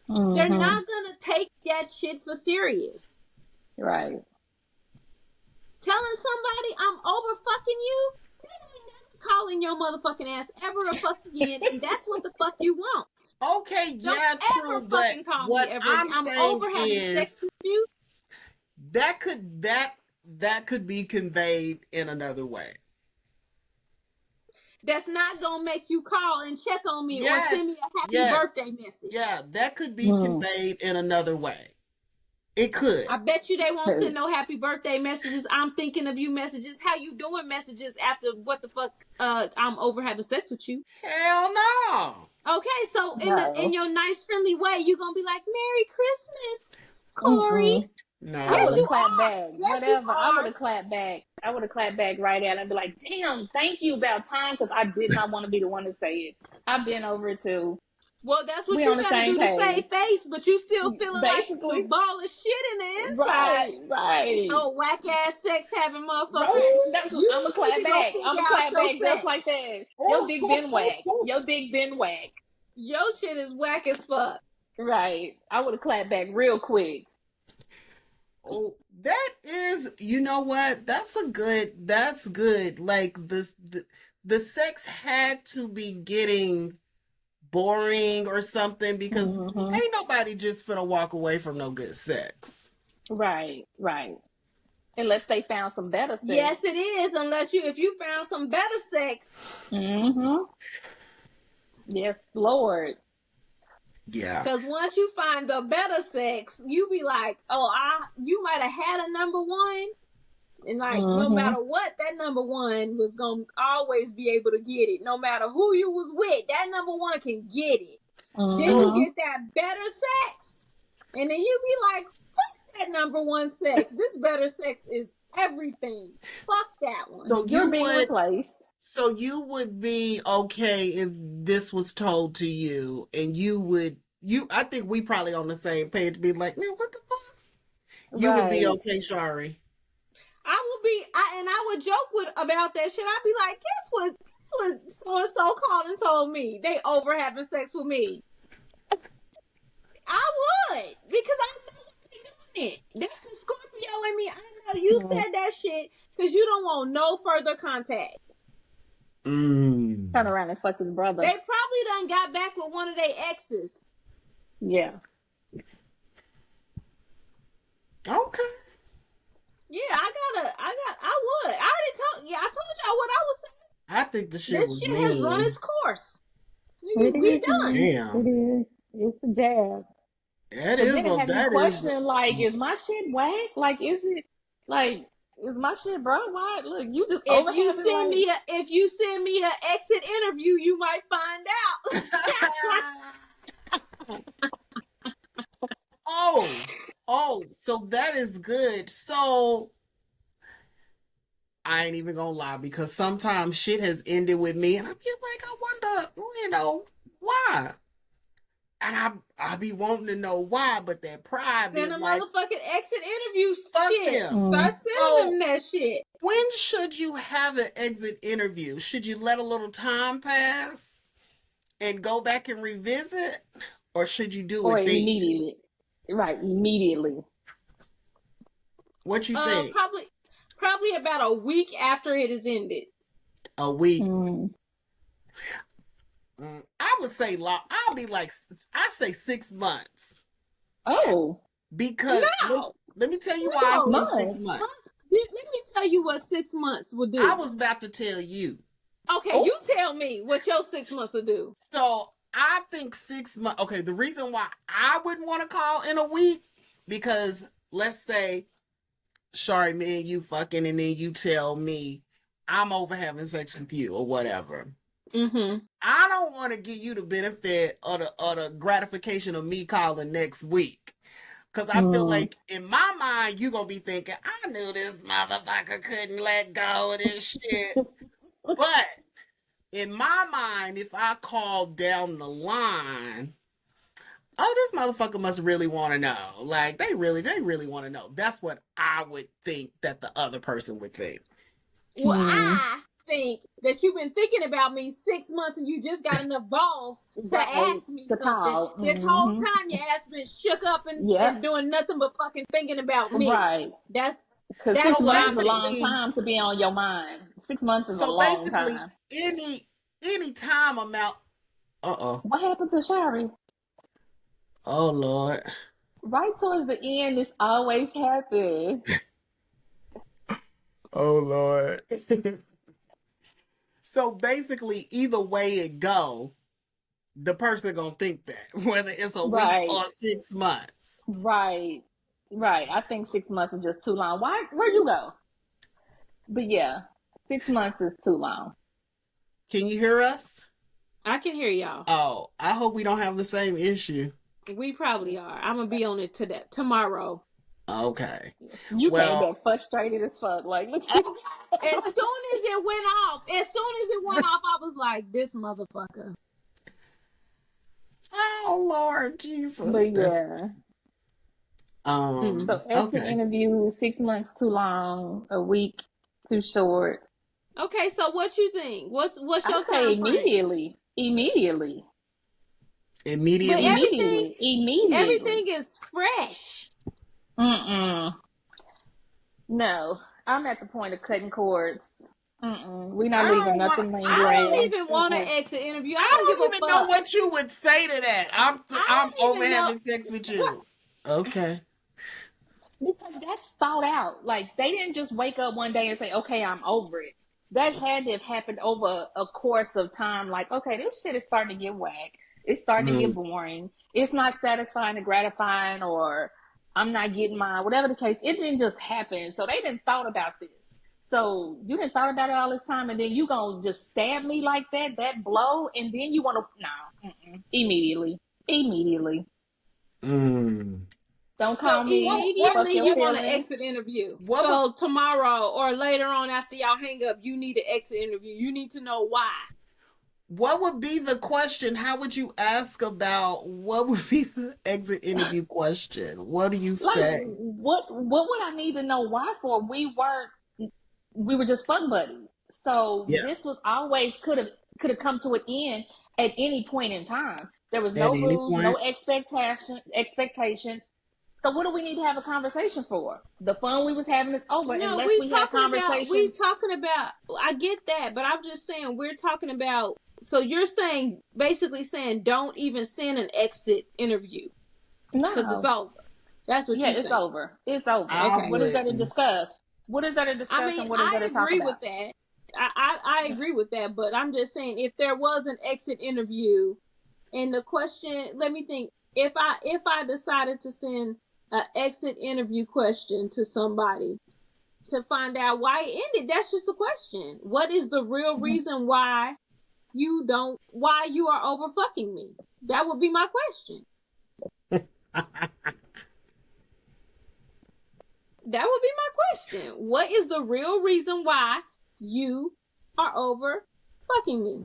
They're not gonna take that shit for serious. Right. Telling somebody I'm over fucking you, they ain't never calling your motherfucking ass ever a fuck again, and that's what the fuck you want. Okay, Don't yeah, true, ever but fucking call me what ever again. I'm I'm saying over having sex is with you. that could be conveyed in another way. That's not gonna make you call and check on me or send me Yes, a happy yes, birthday message. yeah, that could be conveyed in another way. It could. I bet you they won't send no happy birthday messages. I'm thinking of you messages. How you doing messages after what the fuck? I'm over having sex with you. Hell no. Okay, so in No. your nice friendly way, you're gonna be like, "Merry Christmas, Corey." I Yes, would have you No. clapped are. back. Yes, you Whatever. I would are. have clapped back. I would have clapped back right at. I'd be like, damn, thank you about time, because I did not want to be the one to say it. I've been over it too. Well, that's what We you on the got to same do to save page. face, but you still feeling like a Basically. ball of shit in the inside. Right, right. Oh, whack ass sex having motherfucker. Right. I'm a You need clap to go back. I'm figure a out clap your back just like sex. that. Your dick been whack. Your dick been whack. Your shit is whack as fuck. Right. I would have clapped back real quick. Oh, that is, you know what? That's good. Like the sex had to be getting boring or something, because ain't nobody just finna walk away from no good sex. Right, right. Unless they found some better sex. Yes, it is. If you found some better sex. Yes, Lord. Yeah. Because once you find the better sex, you be like, you might have had a number one. And like, no matter what, that number one was going to always be able to get it. No matter who you was with, that number one can get it. Then you get that better sex. And then you be like, fuck that number one sex. This better sex is everything. Fuck that one. So You're being replaced. So you would be okay if this was told to you, and I think we probably on the same page, be like, man, what the fuck? You would be okay, Shari. I would joke about that shit. I'd be like, guess what so and so called and told me they over having sex with me. I would, because I know they're doing it. That's the Scorpio in me. I know you said that shit because you don't want no further contact. Turn around and fuck his brother. They probably done got back with one of their exes. Yeah. Okay. Yeah, I would. I told y'all what I was saying. I think the shit This shit has run its course. We done. Damn. It is. It's a jab. That But is then have you questioning, is like, is my shit whack? Like, is my shit, bro? Why? Look, you just If you send me an exit interview, you might find out. So that is good. So I ain't even gonna lie, because sometimes shit has ended with me, and I feel like, I wonder, why? And I be wanting to know why, but that pride be Send a like, motherfucking exit interview fuck shit. them. Start sending them that shit. When should you have an exit interview? Should you let a little time pass and go back and revisit? Or should you do it then? Immediately? Right, immediately. What you think? Probably about a week after it has ended. A week. I would say I'll be like, I say 6 months. Oh. Because let me tell you why I say 6 months. Let me tell you what 6 months will do. I was about to tell you. Okay, you tell me what your 6 months will do. So I think 6 months. Okay, the reason why I wouldn't want to call in a week, because let's say, Shari, me and you fucking, and then you tell me I'm over having sex with you or whatever. I don't want to give you the benefit or the gratification of me calling next week. Because I feel like, in my mind, you're going to be thinking, I knew this motherfucker couldn't let go of this shit. But in my mind, if I call down the line, oh, this motherfucker must really want to know. Like they really want to know. That's what I would think that the other person would think. Well, I think that you've been thinking about me 6 months and you just got enough balls to Right. ask me To something. call. This whole Mm-hmm. time your ass been shook up and Yep. doing nothing but fucking thinking about me. Right. That's Because that's six So what months I is a think. long basically, time to be on your mind. 6 months is a so long basically, time. any time amount. Uh-oh. What happened to Shari? Oh Lord. Right towards the end, this always happens. Oh Lord. So basically, either way it go, the person gonna think that whether it's a week Right. or 6 months. Right. Right. I think 6 months is just too long. Why? Where you go? But yeah, 6 months is too long. Can you hear us? I can hear y'all. Oh, I hope we don't have the same issue. We probably are. I'm gonna be on it tomorrow. Okay. You came Well, back frustrated as fuck. Like, look at you. As soon as it went off, I was like, this motherfucker. oh Lord Jesus. But That's yeah. Mm. So exit okay. interview, 6 months too long, a week too short. Okay, so what you think? What's I your say time frame? immediately. Immediately. But Immediately. Immediately. Immediately. everything is fresh. Mm-mm. No. I'm at the point of cutting cords. Mm-mm. We're not leaving nothing I don't lingering. even want to Mm-mm. exit interview. I I don't give don't a even know fuck. what you would say to that. I I'm don't over even know having sex with what. you. Okay. Because that's thought out. Like, they didn't just wake up one day and say, okay, I'm over it. That had to have happened over a course of time. Like, okay, this shit is starting to get whack. It's starting to get Mm. boring. It's not satisfying and gratifying, or I'm not getting mine, whatever the case. It didn't just happen. So they didn't thought about this. So you didn't thought about it all this time, and then you gonna just stab me like that blow, and then you want to, no, immediately. Immediately. Mm. Don't So call me. What Fuck immediately your you want to feelings. exit interview. what would So tomorrow or later on after y'all hang up, you need to exit interview. You need to know why. what would be the question? How would you ask about what would be the exit interview question? What do you Like, say? what would I need to know why for? We were just fuck buddies. So Yeah. this was always could have come to an end at any point in time. There was At no any rules, no point? expectations. So what do we need to have a conversation for? The fun we was having is over No, unless we had we conversation. talking about I get that, but I'm just saying we're talking about so you're saying basically saying don't even send an exit interview because it's No. over. That's what Yeah, you're it's saying. over. It's over. I Okay. What is there to wouldn't. discuss? What is there to I discuss mean, and what is there I to talk agree about? with that. I agree with that, but I'm just saying if there was an exit interview and the question, let me think. If I decided to send an exit interview question to somebody to find out why it ended, that's just a question. What is the real reason why why you are over fucking me? That would be my question. That would be my question. What is the real reason why you are over fucking me?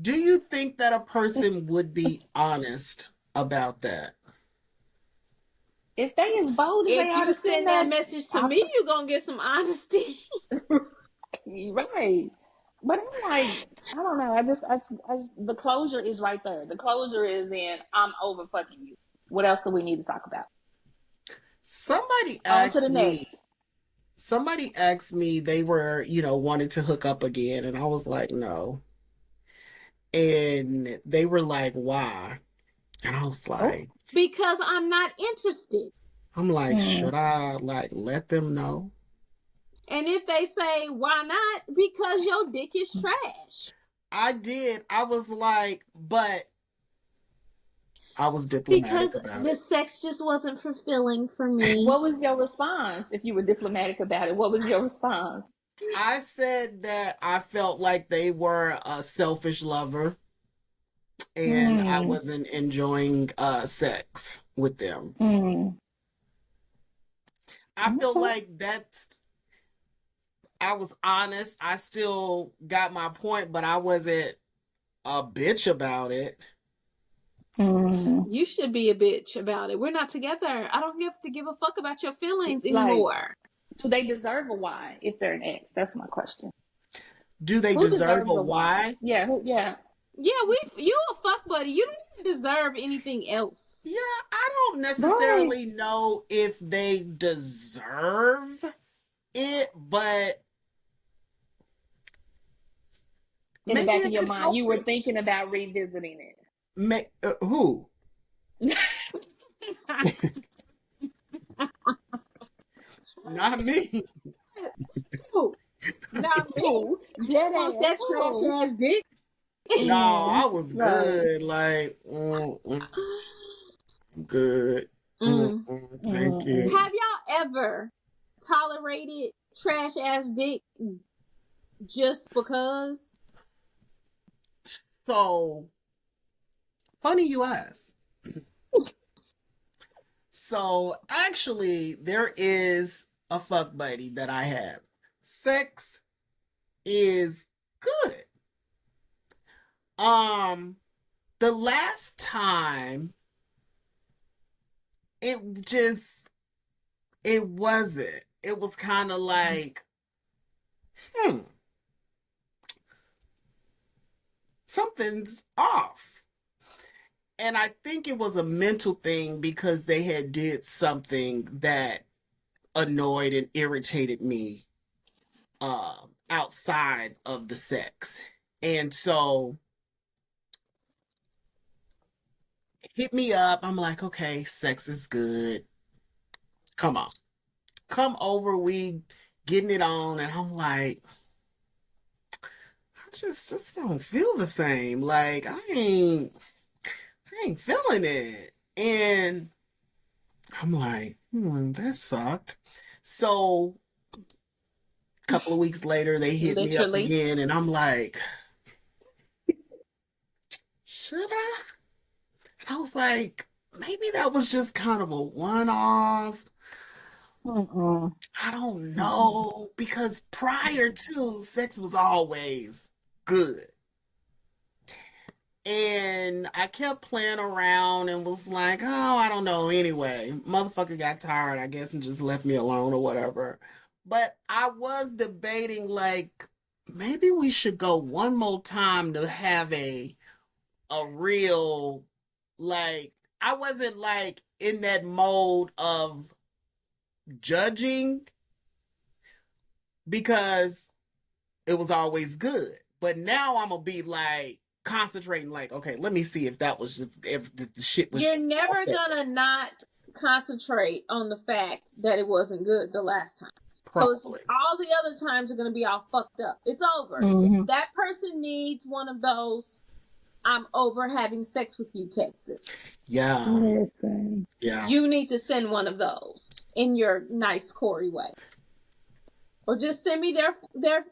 Do you think that a person would be honest about that? If they as bold as they If are you to send send that that, message to I me, you're gonna get some honesty. right. But I'm like, I don't know. The closure is right there. The closure is in, I'm over fucking you. What else do we need to talk about? Somebody On to the asked me, next. they were, wanting to hook up again, and I was like, no. And they were like, why? And I was Oh, like, Because I'm not interested. mm, should I like let them know? And if they say, why not? Because your dick is trash. I did. I was like, but I was diplomatic Because about the it. sex just wasn't fulfilling for me. what was your response if you were diplomatic about it? What was your response? I said that I felt like they were a selfish lover and I Mm, wasn't enjoying sex with them. mm, I feel okay. like I was honest. I still got my point, but I wasn't a bitch about it. You should be a bitch about it. We're not together. I don't have to give a fuck about your feelings Like, anymore. do they deserve a why if they're an ex? That's my question. Do they Who deserve deserves a a why? why? Yeah, yeah. Yeah, you a fuck buddy. You don't even deserve anything else. Yeah, I don't Right. necessarily know if they deserve it, but In the maybe back of it your could mind, help you were them. thinking about revisiting it. Who? Not me. Who? Not me. Who? Dead Want ass. that trash Who? ass dick? No, I was Right. good. Like, good. Mm. Thank you. Have y'all ever tolerated trash ass dick just because? So, funny you ask. So, actually, there is a fuck buddy that I have. Sex is good. The last time it wasn't. It was kind of like, something's off. And I think it was a mental thing because they had did something that annoyed and irritated me outside of the sex. And so hit me up. I'm like, okay, sex is good. Come on. Come over. We getting it on. And I'm like, I just don't feel the same. Like I ain't feeling it. And I'm like, that sucked. So a couple of weeks later, they hit me up Literally. again, and I'm like, should I? And I was like, maybe that was just kind of a one-off. I don't know. Because prior to, sex was always good. And I kept playing around and was like, oh, I don't know. Anyway, motherfucker got tired, I guess, and just left me alone or whatever. But I was debating, like, maybe we should go one more time to have a real, like, I wasn't like in that mode of judging because it was always good. But now I'm gonna be like concentrating, like, okay, let me see if that was if the shit was. You're never gonna not concentrate on the fact that it wasn't good the last time. Probably. So all the other times are gonna be all fucked up. It's over. That person needs one of those "I'm over having sex with you" texts. Yeah. Listen. Yeah. You need to send one of those in your nice Corey way. Or just send me their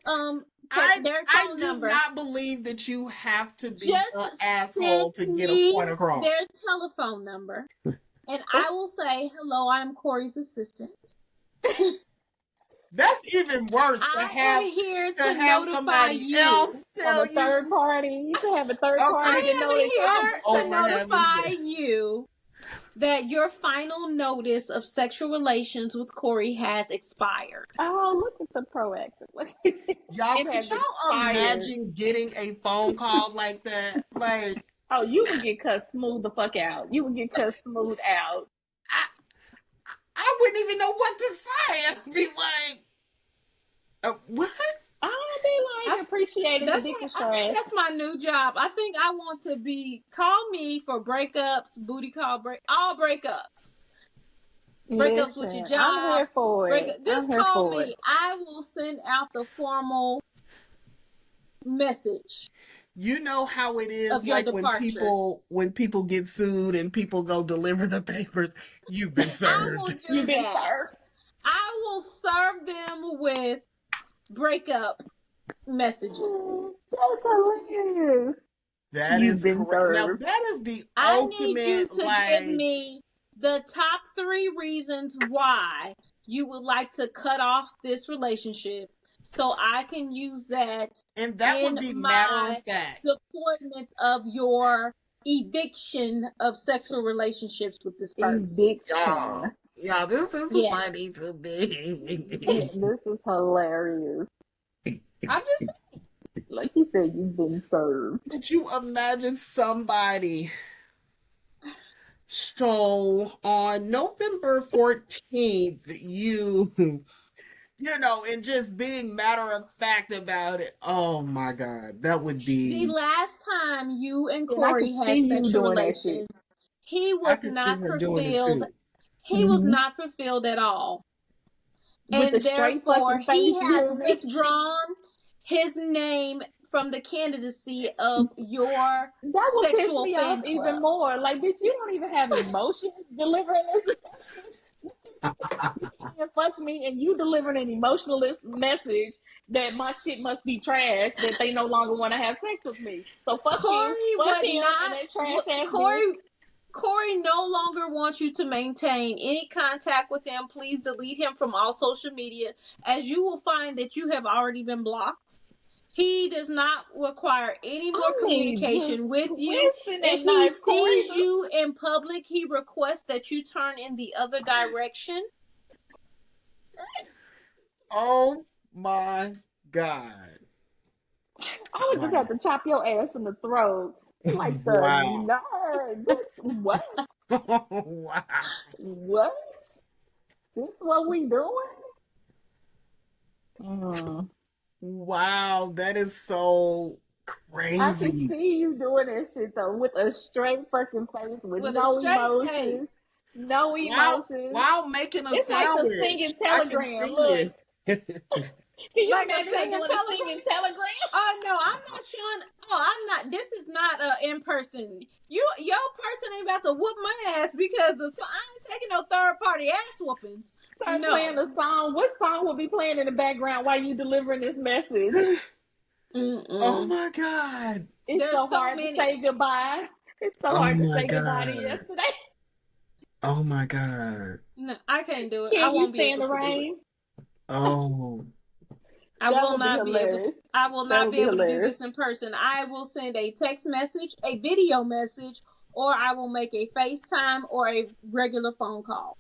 phone I do number. not believe that you have to be an asshole to get a point across. Their telephone number, and I will say, "Hello, I'm Corey's assistant." That's even worse I am here to notify somebody you. else tell a third party. You can have a third Okay. party to know to notify you that your final notice of sexual relations with Corey has expired. Oh, look at the proactive. Look at it. Y'all, could y'all imagine getting a phone call like that? Like, oh, you would get cut smooth the fuck out. You would get cut smooth out. I wouldn't even know what to say. I'd be like, what? I'll be like appreciating the dick stress. That's my new job. I think I want to be, call me for breakups, booty call, all breakups. Breakups with your job. I'm here for it. Just call me. I will send out the formal message. You know how it is, like when people get sued and people go deliver the papers. You've been served. I will do that. I will serve them with breakup messages. That's hilarious. That is correct. Now that is the ultimate. I need you to give me the top 3 reasons why you would like to cut off this relationship, so I can use that. And that would be matter of fact. Deployment of your eviction of sexual relationships with this person. Eviction. Y'all, this is Yeah. funny to me. This is hilarious. I'm just Like you said, you've been served. Could you imagine somebody? So on November 14th, you know, and just being matter of fact about it. Oh my God, that would the be. last time you and And I could Corey had see you sexual doing that shit. relations, he I was could see not her doing it fulfilled. too. He was not fulfilled at all. With the And straight therefore, fucking face, he you has hear me? withdrawn his name from the candidacy of your That will piss sexual me off fan even club. more. Like, bitch, you don't even have emotions delivering this message. You saying fuck me and you delivering an emotionalist message that my shit must be trash, that they no longer want to have sex with me. So fuck you, Corey fuck would him and not. that trash ass bitch. Corey Corey no longer wants you to maintain any contact with him. Please delete him from all social media, as you will find that you have already been blocked. He does not require any more I mean, just communication with you. twisting that If he knife, Corey. sees you in public, he requests that you turn in the other direction. Oh my God. I would just have Wow. to chop your ass in the throat. Like the Wow. nerd. Bitch, what? Wow. What? This what we doing? Mm. Wow. That is so I can crazy. see you doing that shit though, with a straight fucking face, with With a no straight face. emotions, no While emotions. while making a It's like the sandwich. singing I can telegram. see Look, it. can you Like a imagine her singing doing a telegram. singing telegram? Oh no, I'm not showing. Oh, I'm not. This is not in person. Your person ain't about to whoop my ass because I ain't taking no third party ass whoopings. Start playing No. the song. What song will be playing in the background while you delivering this message? Oh Mm-mm. my God. It's There's so so hard to many. say goodbye. It's so Oh hard to my say goodbye to God. yesterday. Oh my God. No, I can't do it. I Can you won't be stand able the to do it. rain? Oh. I That will would be not be able to. hilarious. I will That not would be be able to do hilarious. this in person. I will send a text message, a video message, or I will make a FaceTime or a regular phone call.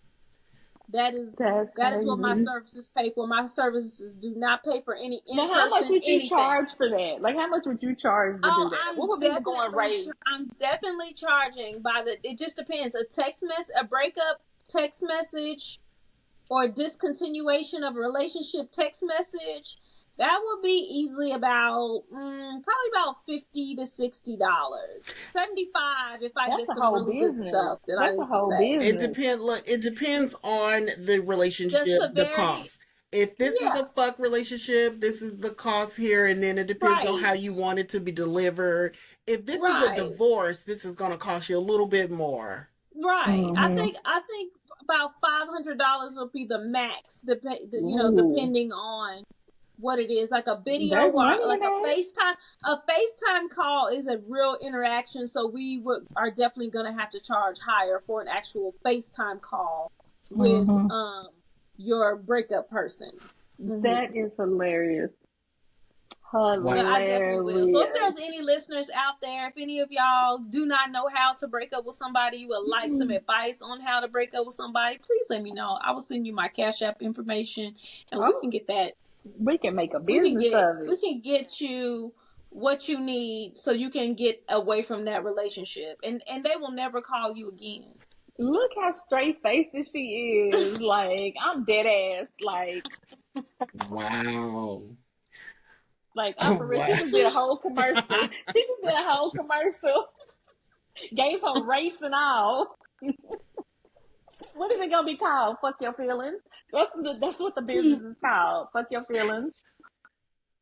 That is That's that is what my crazy. services pay for. My services do not pay for any in Now, how much person would you anything. charge for that? Like, how much would you charge to Oh, do that? What would be the going rate? I'm definitely charging by the. It just depends. A text mess, a breakup text message, or discontinuation of a relationship text message. That would be easily about probably about $50 to $60, 75 if I That's get a some whole really good business. stuff that I That's a need to whole say. It business. depends. Look, it depends on the The relationship, the severity, cost. If this is yeah, a fuck relationship, this is the cost here, and then it depends on right, how you want it to be delivered. If this is a right. divorce, this is going to cost you a little bit more. Right. Mm-hmm. I think about $500 will be the max, Ooh, depending on what it is. Like a video there's or money in like a that. FaceTime. A FaceTime call is a real interaction, so are definitely gonna have to charge higher for an actual FaceTime call with Mm-hmm. your breakup person. That is hilarious. Yeah, Wow. I definitely will. So if Hilarious. there's any listeners out there, if any of y'all do not know how to break up with somebody, you would like some advice on how to break up with somebody, please let me know. I will send you my Cash App information, and we Oh, can get that. we can make a business of We it. can get you what you need so you can get away from that relationship, and they will never call you again. Look how straight faced she is. Like, I'm dead ass. Wow. I'm for real. She Wow. just did a whole commercial. She just did a whole commercial. Gave her rates and all. What is it gonna be called? Fuck your feelings. That's what the business is called. Fuck your feelings.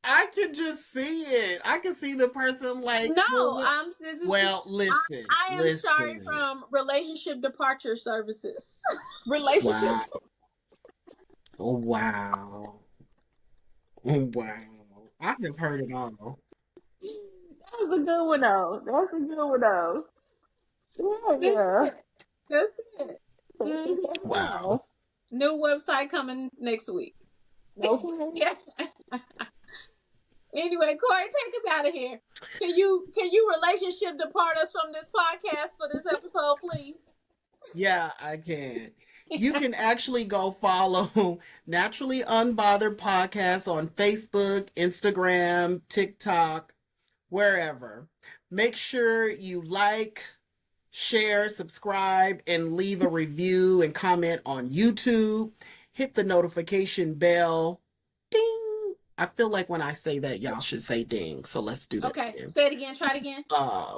I can just see it. I can see the person like, No, well, this is well, listen, I am starting listen. from relationship departure services. Relationship. Wow. Oh, wow. Oh, wow. I have heard it all. That was a good one though. That's a good one though. That's Yeah, it. That's it. yeah. Mhm. Wow. New website coming next week. Okay. Yeah. Anyway, Corey, take us out of here. Can you relationship depart us from this podcast for this episode, please? Yeah, I can. You can actually go follow Naturally Unbothered Podcast on Facebook, Instagram, TikTok, wherever. Make sure you like, share, subscribe, and leave a review and comment on YouTube. Hit the notification bell. Ding. I feel like when I say that, y'all should say ding. So let's do that Okay, again. say it again. Try it again.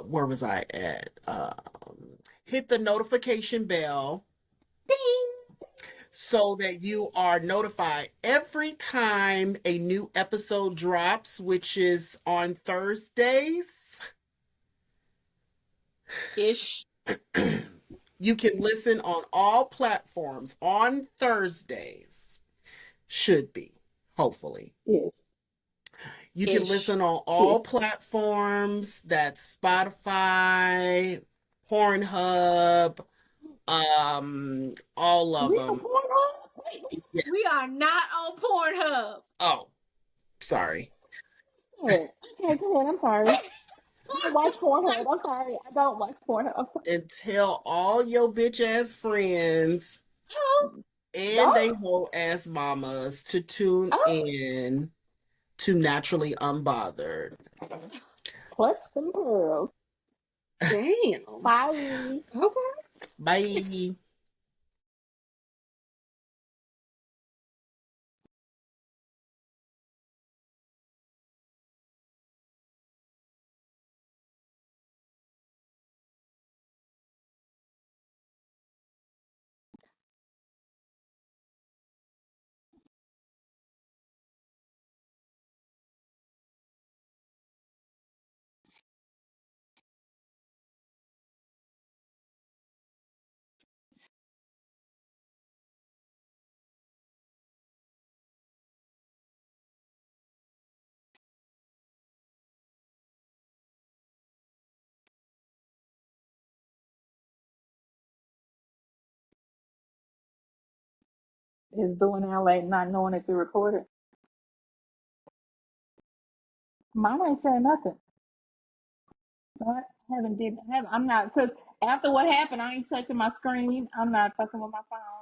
Where was I at? Hit the notification bell. Ding. So that you are notified every time a new episode drops, which is on Thursdays. Ish. You can listen on all platforms on Thursdays. Should be, hopefully. Yes. You can Ish. listen on all platforms. That's Spotify, Pornhub, all of We on them. Pornhub? Yeah. We are not on Pornhub. Oh, sorry. Yeah. Okay, go ahead. I'm sorry. I don't watch Pornhub. I'm sorry. I don't watch Pornhub. And tell all your bitch ass friends Oh, and Oh, they whole ass mamas to tune oh. in to Naturally Unbothered. Clutch some pearls. damn. Bye. Okay. Bye. It's doing all like not knowing if you recorded. Mine ain't saying nothing. What? Haven't did have I'm not because after what happened, I ain't touching my screen. I'm not fucking with my phone.